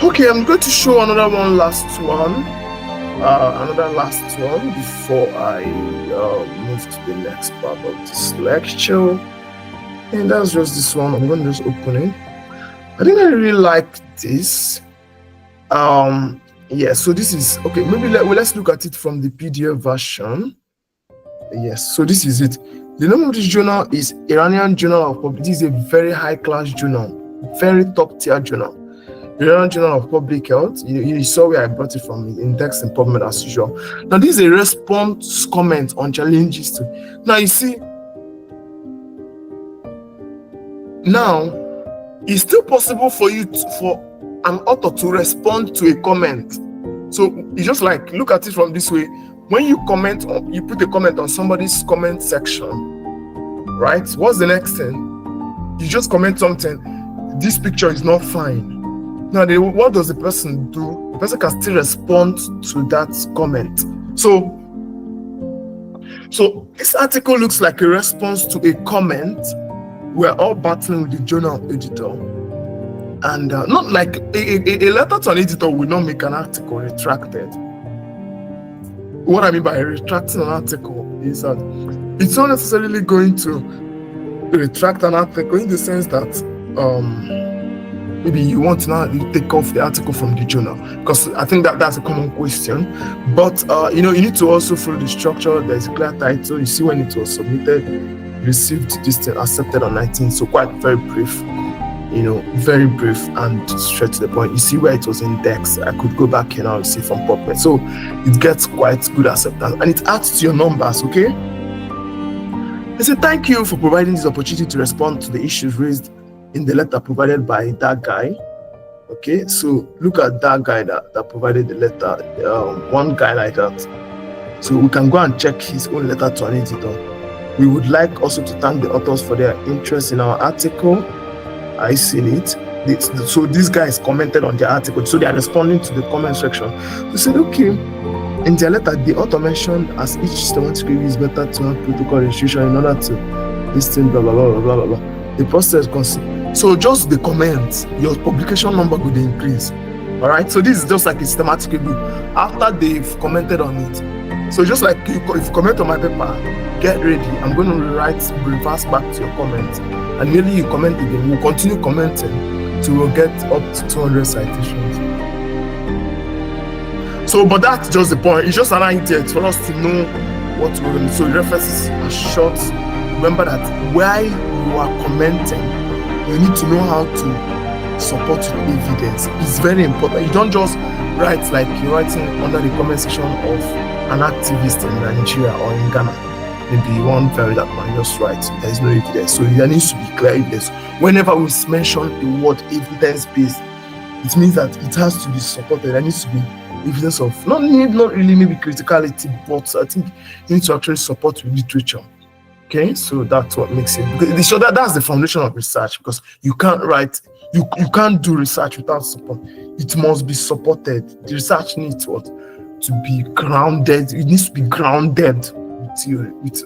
Okay, I'm going to show another last one before I move to the next part of this lecture, and that's just this one. I'm going to just open it. I think I really like this. Yeah, so this is okay. Maybe let's look at it from the PDF version. Yes, so this is it. The name of this journal is Iranian Journal of Public. This is a very high class journal, very top tier journal. Iranian Journal of Public Health. You saw where I brought it from, Index and PubMed as usual. Now, this is a response comment on challenges to. Now, you see, now it's still possible for an author to respond to a comment. So you just like look at it from this way. When you you put a comment on somebody's comment section, right? What's the next thing? You just comment something. This picture is not fine. Now, what does the person do? The person can still respond to that comment. So this article looks like a response to a comment. We're all battling with the journal editor, and not like a letter to an editor will not make an article retracted. What I mean by retracting an article is that it's not necessarily going to retract an article in the sense that maybe you want to now take off the article from the journal, because I think that's a common question. But you need to also follow the structure. There's a clear title. You see when it was submitted, received this thing, accepted on 19th. So quite very brief, very brief and straight to the point. You see where it was indexed. I could go back here now and see from PubMed. So it gets quite good acceptance and it adds to your numbers. Okay. I say thank you for providing this opportunity to respond to the issues raised in the letter provided by that guy. Okay, so look at that guy that provided the letter, one guy like that. So we can go and check his own letter to an editor. We would like also to thank the authors for their interest in our article. I seen it. So these guys commented on the article, so they are responding to the comment section. We said, okay, in their letter, the author mentioned as each systematic review is better to have protocol registration in order to listen, blah, blah, blah, blah, blah, blah. The process so just the comments, your publication number would increase. All right. So this is just like a systematic review after they've commented on it. So just like if you comment on my paper, get ready. I'm going to reverse back to your comment, and merely you comment again. We'll continue commenting till we'll get up to 200 citations. So, but that's just the point. It's just an idea for us to know what we're going to do. So references are short. Remember that while you are commenting, you need to know how to support with evidence. It's very important. You don't just write like you're writing under the comment section of an activist in Nigeria or in Ghana. Maybe one very that man just writes. There is no evidence. So there needs to be clear evidence. Whenever we mention the word evidence-based, it means that it has to be supported. There needs to be evidence of not really maybe criticality, but I think you need to actually support with literature. Okay, so that's what makes it. So that's the foundation of research, because you can't write, you can't do research without support. It must be supported. The research needs to be grounded. It needs to be grounded with theory, with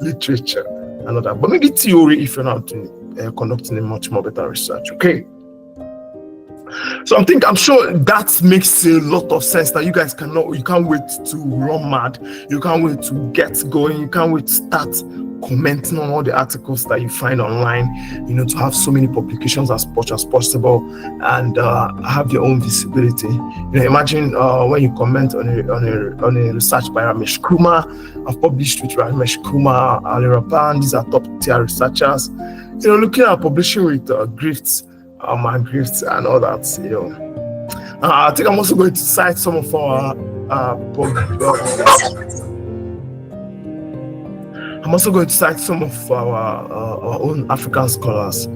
literature and all that. But maybe theory if you're not doing, conducting a much more better research. Okay. So I'm sure that makes a lot of sense. That you guys you can't wait to run mad. You can't wait to get going. You can't wait to start commenting on all the articles that you find online. To have so many publications as much as possible and have your own visibility. Imagine when you comment on a research by Ramesh Kumar. I've published with Ramesh Kumar, Ali Rapan. These are top tier researchers. Looking at publishing with Grifts. My Grifts and all that, I think I'm also going to cite some of our own African scholars,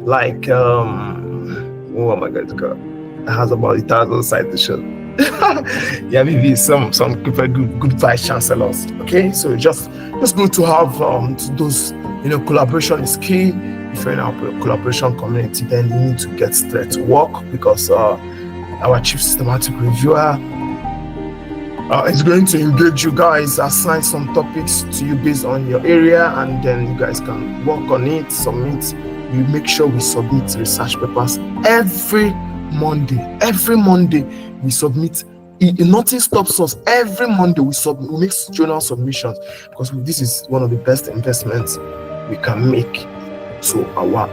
like oh my God, it has about 1,000 citations. Yeah, maybe some very good vice chancellors. Okay, so just good to have those. Collaboration is key. If you're in our collaboration community, then you need to get straight to work, because our chief systematic reviewer is going to engage you guys, assign some topics to you based on your area, and then you guys can work on it, submit. We make sure we submit research papers every Monday. Every Monday we submit. Nothing stops us. Every Monday we make journal submissions, because this is one of the best investments we can make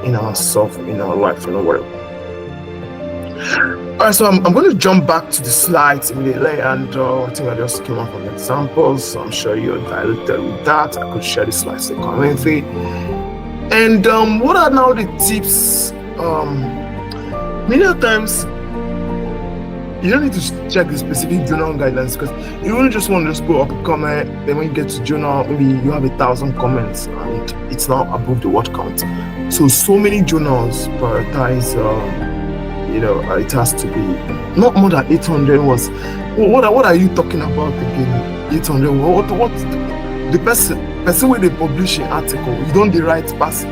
in ourselves, in our life, in our world. All right, so I'm going to jump back to the slides immediately, and I think I just came up with examples. So I'm sure you're diluted with that. I could share the slides in the community. And what are now the tips? Many times you don't need to check the specific journal guidelines, because you only just want to just go up a comment. Then when you get to journal, maybe you have 1,000 comments and it's now above the word count. So many journals prioritize, it has to be not more than 800 words. What are you talking about again? 800 words? What the person when they publish an article, you don't write past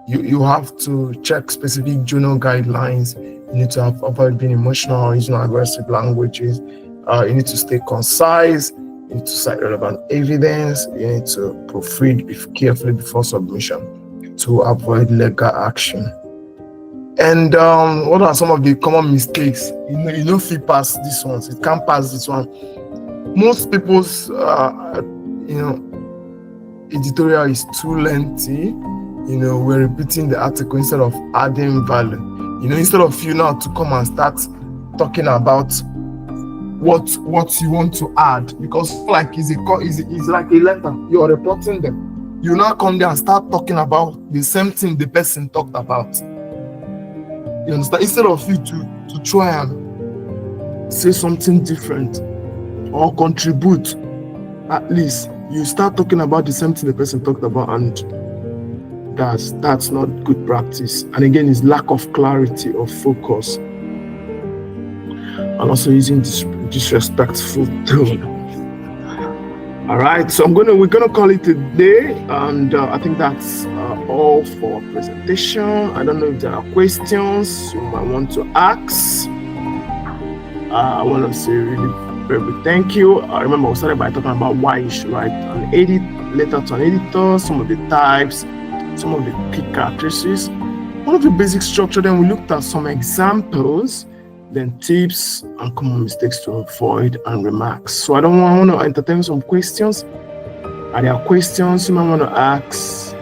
You have to check specific journal guidelines. You need to avoid being emotional or using aggressive languages. You need to stay concise. You need to cite relevant evidence. You need to proofread carefully before submission to avoid legal action. And what are some of the common mistakes? You know, if you pass this one, it can't pass this one. Most people's, editorial is too lengthy. We're repeating the article instead of adding value. Instead of you now to come and start talking about what you want to add, because like it's like a letter. You're reporting them. You now come there and start talking about the same thing the person talked about. You understand? Instead of you to try and say something different or contribute, at least you start talking about the same thing the person talked about, and that's not good practice. And again, it's lack of clarity or focus, and also using disrespectful tone. All right, so we're gonna call it a day, and I think that's all for presentation. I don't know if there are questions you might want to ask. I want to say really very big thank you. I remember we started by talking about why you should write an letter to an editor, some of the types, some of the key characteristics, one of the basic structure. Then we looked at some examples, then tips and common mistakes to avoid, and remarks. So I want to entertain some questions. Are there questions you might want to ask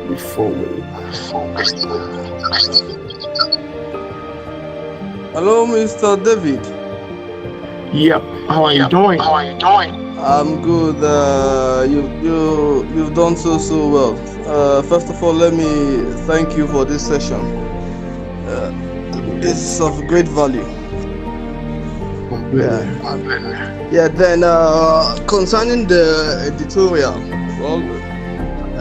before we? Hello, Mr. David. Yep. How are you doing? I'm good. You've done so well. First of all, let me thank you for this session. It's of great value. Yeah. Then concerning the editorial, well,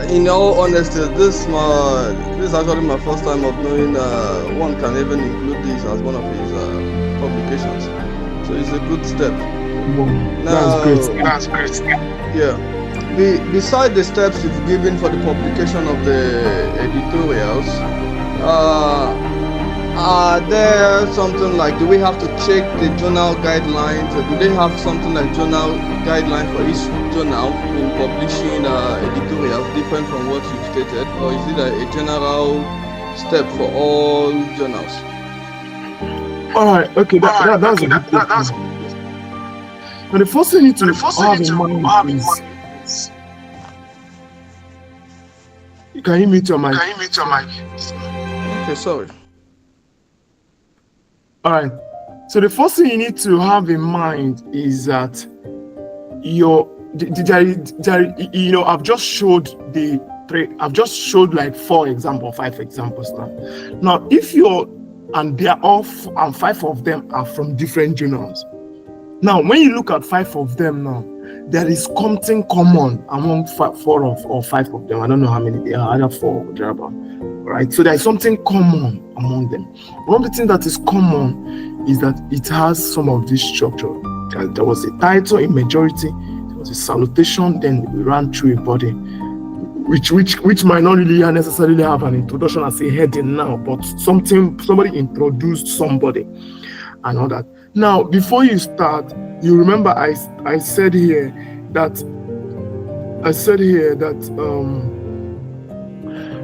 in all honesty, this is actually my first time of knowing one can even include this as one of his publications. So it's a good step. That's great. Yeah. Beside the steps you've given for the publication of the editorials, are there something like, do we have to check the journal guidelines, or do they have something like journal guidelines for each journal in publishing editorials different from what you've stated, or is it a general step for all journals? All right, okay, that's a good question. But the first thing you need to have in mind is, can you mute your mic? Okay, sorry. All right. So the first thing you need to have in mind is that I've just showed like 4 examples, 5 examples now. Now, if and they're off, and 5 of them are from different journals. Now, when you look at 5 of them now, there is something common among 4 or 5 of them. I don't know how many they are, either 4 or thereabout. Right, so there's something common among them. One of the things that is common is that it has some of this structure. There was a title in majority, there was a salutation, then we ran through a body, which might not really necessarily have an introduction as a heading now, but somebody introduced somebody and all that. Now, before you start, you remember I said here that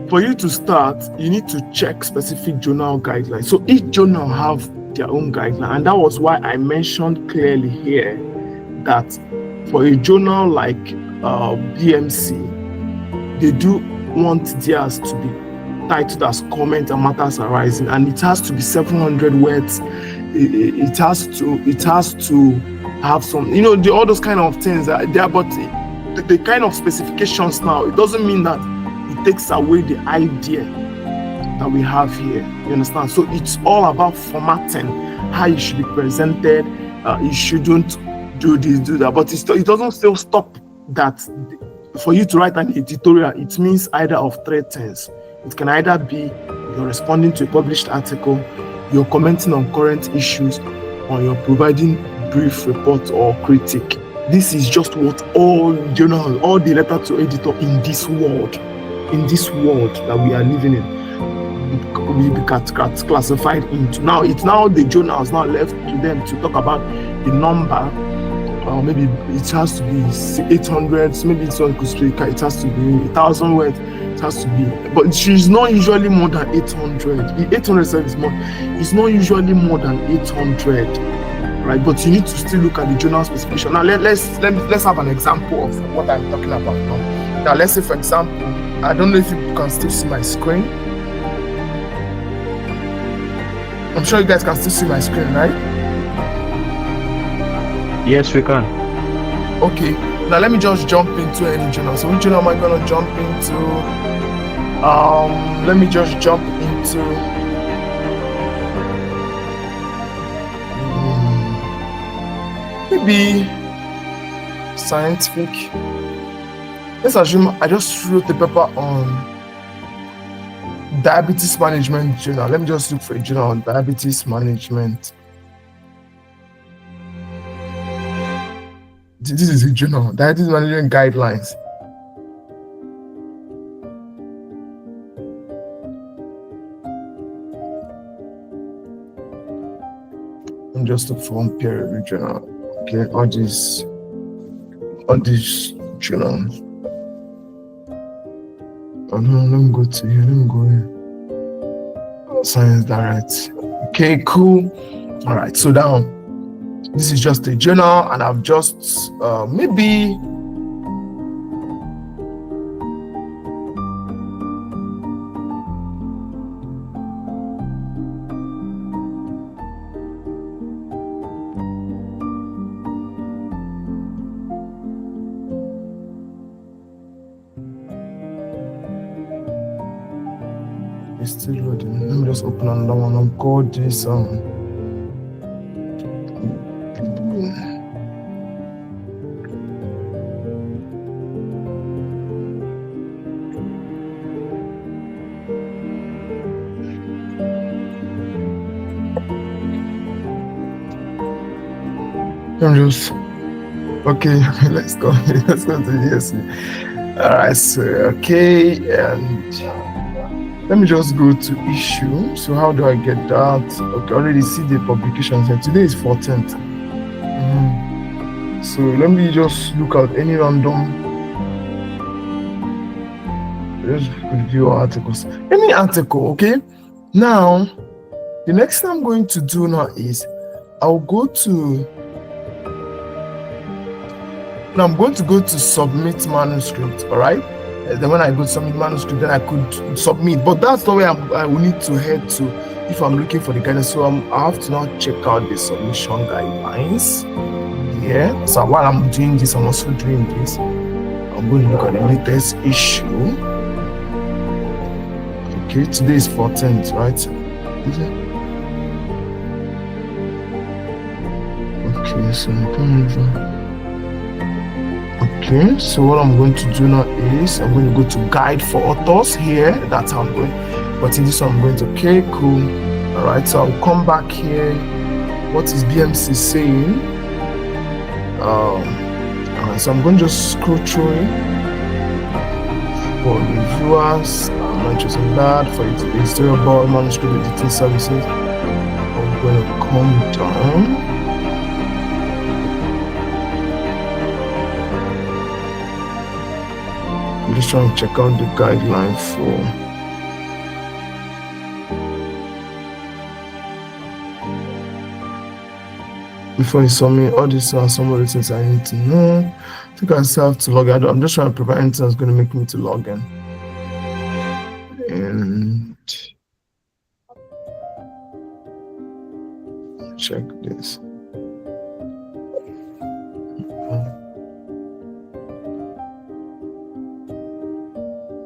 for you to start, you need to check specific journal guidelines. So each journal have their own guideline, and that was why I mentioned clearly here that for a journal like BMC, they do want theirs to be titled as comment and matters arising, and it has to be 700 words. It has to have some, all those kind of things are there, but the kind of specifications now, it doesn't mean that it takes away the idea that we have here. You understand? So it's all about formatting, how you should be presented. You shouldn't do this, do that, but it doesn't still stop that. For you to write an editorial, it means either of 3 things. It can either be you're responding to a published article, you're commenting on current issues, or you're providing brief report or critique. This is just what all journals, all the letter to editor in this world in this world that we are living in will be classified into. Now it's now the journals now left to them to talk about the number. Maybe it has to be 800. Maybe it's one could speak. It has to be 1,000 words. It has to be, but she's not usually more than 800. 800 is more. It's not usually more than 800, right? But you need to still look at the journal specification. Now let's have an example of what I'm talking about now. Now let's say, for example, I don't know if you can still see my screen. I'm sure you guys can still see my screen, right? Yes, we can. Okay, now let me just jump into any journal. So which journal am I gonna jump into? Let me just jump into maybe scientific. Let's assume I just wrote the paper on diabetes management journal. Let me just look for a journal on diabetes management. This is a journal, diabetes management guidelines. I'm just looking for one peer review journal. Okay, all these journals. Oh no, let me go to here. Let me go here. Science Direct. Okay, cool. All right, so now this is just a journal, and I've just maybe it's still loading. Let me just open another one. I'll call this okay, let's go to ESC. All right, so okay, and let me just go to issue. So how do I get that? Okay, already see the publications, and today is 14th. So let me just look at any random. Just review articles. Any article, okay? Now, the next thing I'm going to do now is I'll go to. Now I'm going to go to submit manuscript, all right? Then when I go to submit manuscript, then I could submit. But that's the way I will need to head to if I'm looking for the guidance. So I have to now check out the submission guidelines. Yeah. So while I'm doing this, I'm also doing this. I'm going to look at the latest issue. Okay, today is 14th, right? Okay, so okay, so what I'm going to do now is I'm going to go to guide for authors here. That's how I'm going. But in this one, I'm going to okay, cool. All right, so I'll come back here. What is BMC saying? So I'm going to just scroll through it for reviewers. I'm not interested in that. For the history about manuscript editing services, I'm going to come down. I'm just trying to check out the guideline for before you submit all these are some of the things I need to know. I think I still have to log out. I'm just trying to prevent anything that's going to make me to log in. And check this.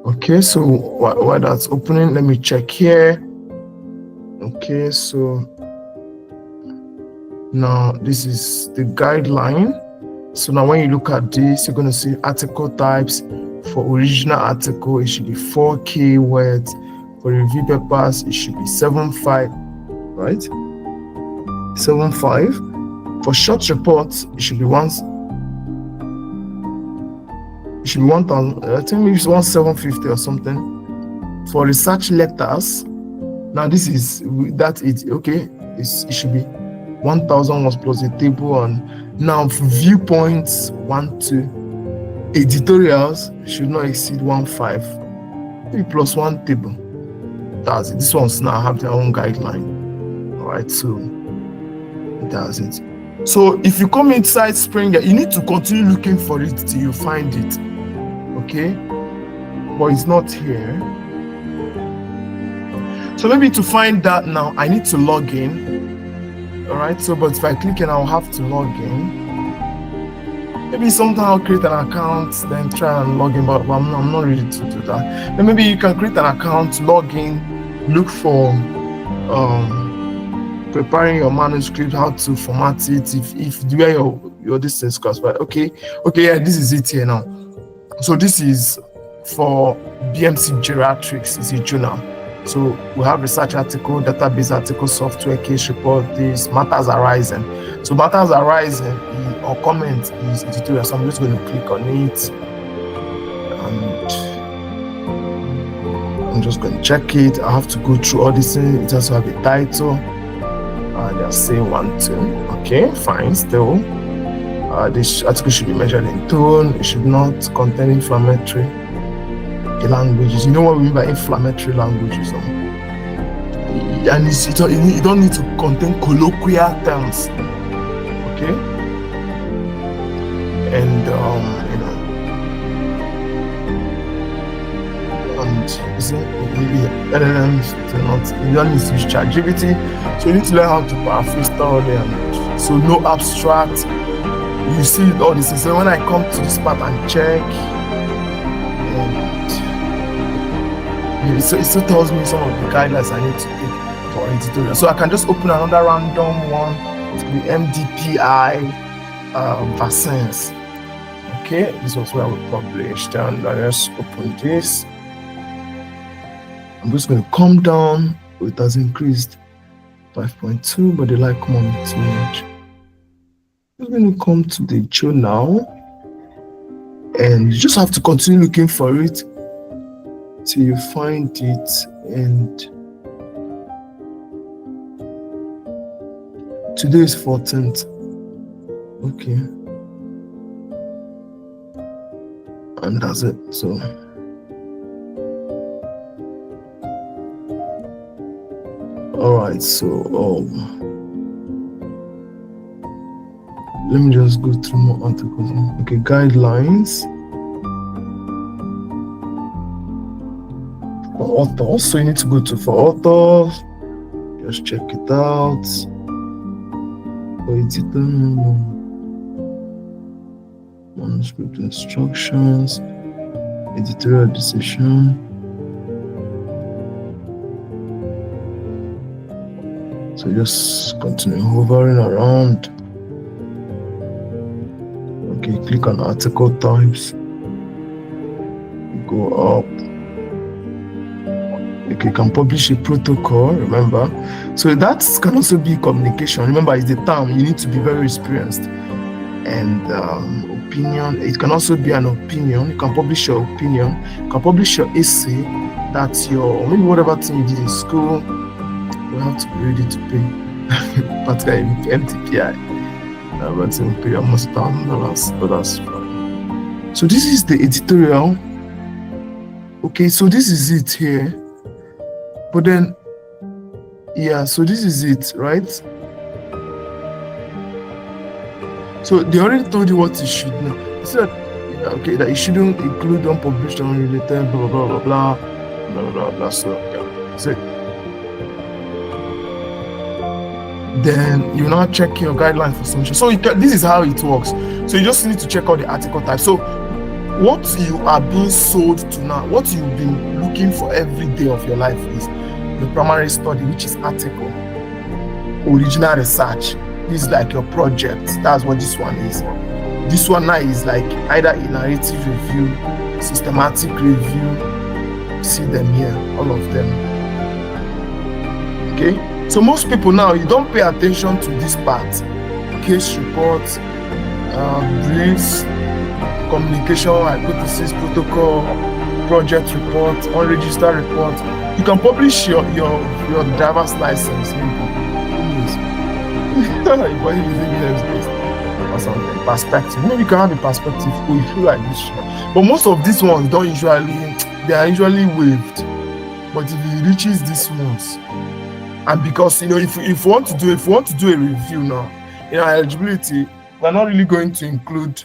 Okay, so while that's opening, let me check here. Okay, so now this is the guideline. So now when you look at this, you're going to see article types. For original article, it should be 4K words. For review papers, it should be 7.5, right? 7.5. For short reports, it should be it should be 1,000. I think maybe it's 1,750 or something. For research letters, now this is that it okay. It should be 1,000 was plus a table on. Now for viewpoints 1 2, editorials should not exceed 1.5, maybe plus 1 table. That's it. This one's now have their own guideline. All right, so that's it. So if you come inside Springer, you need to continue looking for it till you find it. Okay, but it's not here. So maybe to find that now, I need to log in. All right. So, but if I click and I'll have to log in. Maybe sometime I'll create an account, then try and log in. But I'm not ready to do that. Then maybe you can create an account, log in, look for preparing your manuscript, how to format it. If where your distance comes, but okay, yeah, this is it here now. So this is for BMC Geriatrics. It's a journal. So we have research article, database article, software, case report, this matters arising. So matters arising or comment is editorial. So I'm just going to click on it and I'm just going to check it. I have to go through all this thing. It also have a title. Just say 1 2. Okay, fine. Still, this article should be measured in tone. It should not contain inflammatory languages. You know what we mean by inflammatory languages, and you don't need to contain colloquial terms. Okay, and you know, and you see, LLMs do not. You don't need to use ChatGPT, so you need to learn how to paraphrase thoroughly, and so no abstract. You see all this. So when I come to this part and check. It still tells me some of the guidelines I need to pick for editorial. So I can just open another random one to the MDPI vaccines. Okay, this was where we published, and I just open this. I'm just going to come down. It has increased 5.2, but they like money too much. I'm going to come to the journal, and you just have to continue looking for it till you find it. And today is 14th. Okay, and that's it. So all right, so let me just go through more articles. Okay, guidelines for authors. So you need to go to for authors. Just check it out. For editor, manuscript instructions, editorial decision. So just continue hovering around. Okay, click on article types. Go up. Okay, you can publish a protocol, remember. So that can also be communication. Remember, it's the term. You need to be very experienced. And opinion, it can also be an opinion. You can publish your opinion. You can publish your essay. That's your, maybe whatever thing you did in school. You have to be ready to pay. Particularly MTPI. But you pay almost $1,000, but that's fine. So this is the editorial. Okay, so this is it here. But then, yeah, so this is it, right? So they already told you what you should know. They said, okay, that you shouldn't include unpublished, unrelated, blah, blah, blah, blah, blah, blah, blah, blah. So, yeah. So, then you now check your guideline for submission. So this is how it works. So you just need to check out the article type. So what you are being sold to now, what you've been looking for every day of your life is the primary study, which is article, original research. This is like your project. That's what this one is. This one now is like either a narrative review, systematic review. See them here, all of them. Okay. So most people now, you don't pay attention to this part. Case reports, briefs, communication, hypothesis, protocol, project report, unregistered report. You can publish your driver's license, maybe. But if it's evidence-based or something, perspective. Maybe you can have a perspective. Oh, you feel like this. But most of these ones don't usually, they are usually waived. But if it reaches these ones, and because if you want to do a review now, eligibility, we're not really going to include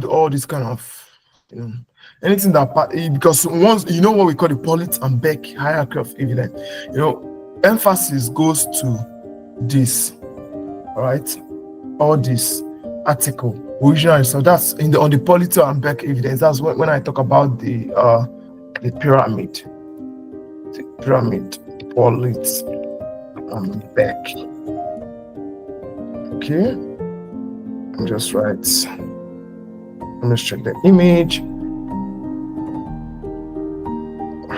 all this kind of anything that because once what we call the Pollitt and Beck hierarchy of evidence, emphasis goes to this, all right, all this article original. So that's on the Pollitt and Beck evidence. That's when I talk about the pyramid, Pollitt and Beck. Okay, and just write. Let me check the image. I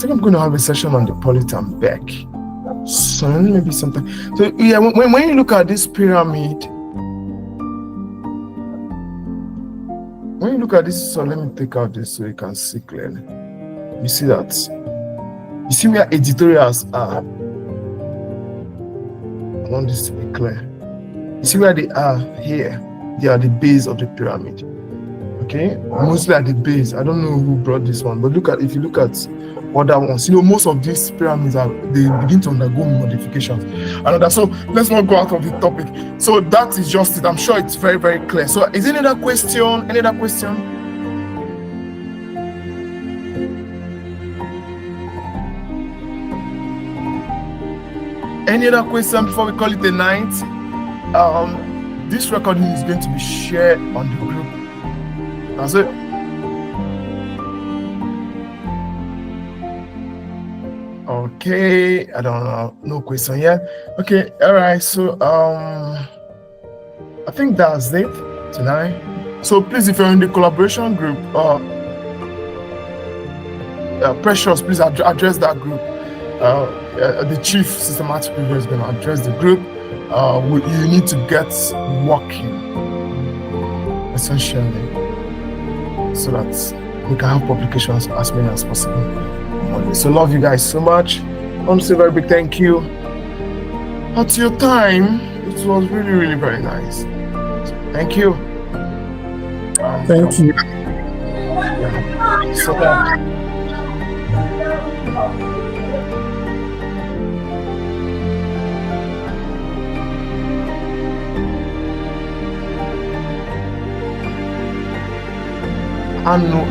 think I'm going to have a session on the Pollitt and Beck soon, maybe sometime. So yeah, when you look at this pyramid, so let me take out this so you can see clearly. You see that? You see where editorials are? I want this to be clear. You see where they are here? They are the base of the pyramid. Okay, mostly at the base. I don't know who brought this one, but if you look at other ones, most of these pyramids they begin to undergo modifications. So let's not go out of the topic. So that is just it. I'm sure it's very, very clear. So is there any other question? Any other question? Any other question before we call it a night? This recording is going to be shared on the group. That's it. Okay, I don't know, no question yet. Okay, all right. So I think that's it tonight. So please, if you're in the collaboration group, Precious, please address that group. The chief systematic reviewer is going to address the group. You need to get working, essentially, so that we can have publications as many as possible. So love you guys so much. I want to say a very big thank you at your time. It was really, really very nice. So, thank you. Thank you. Yeah. So I know.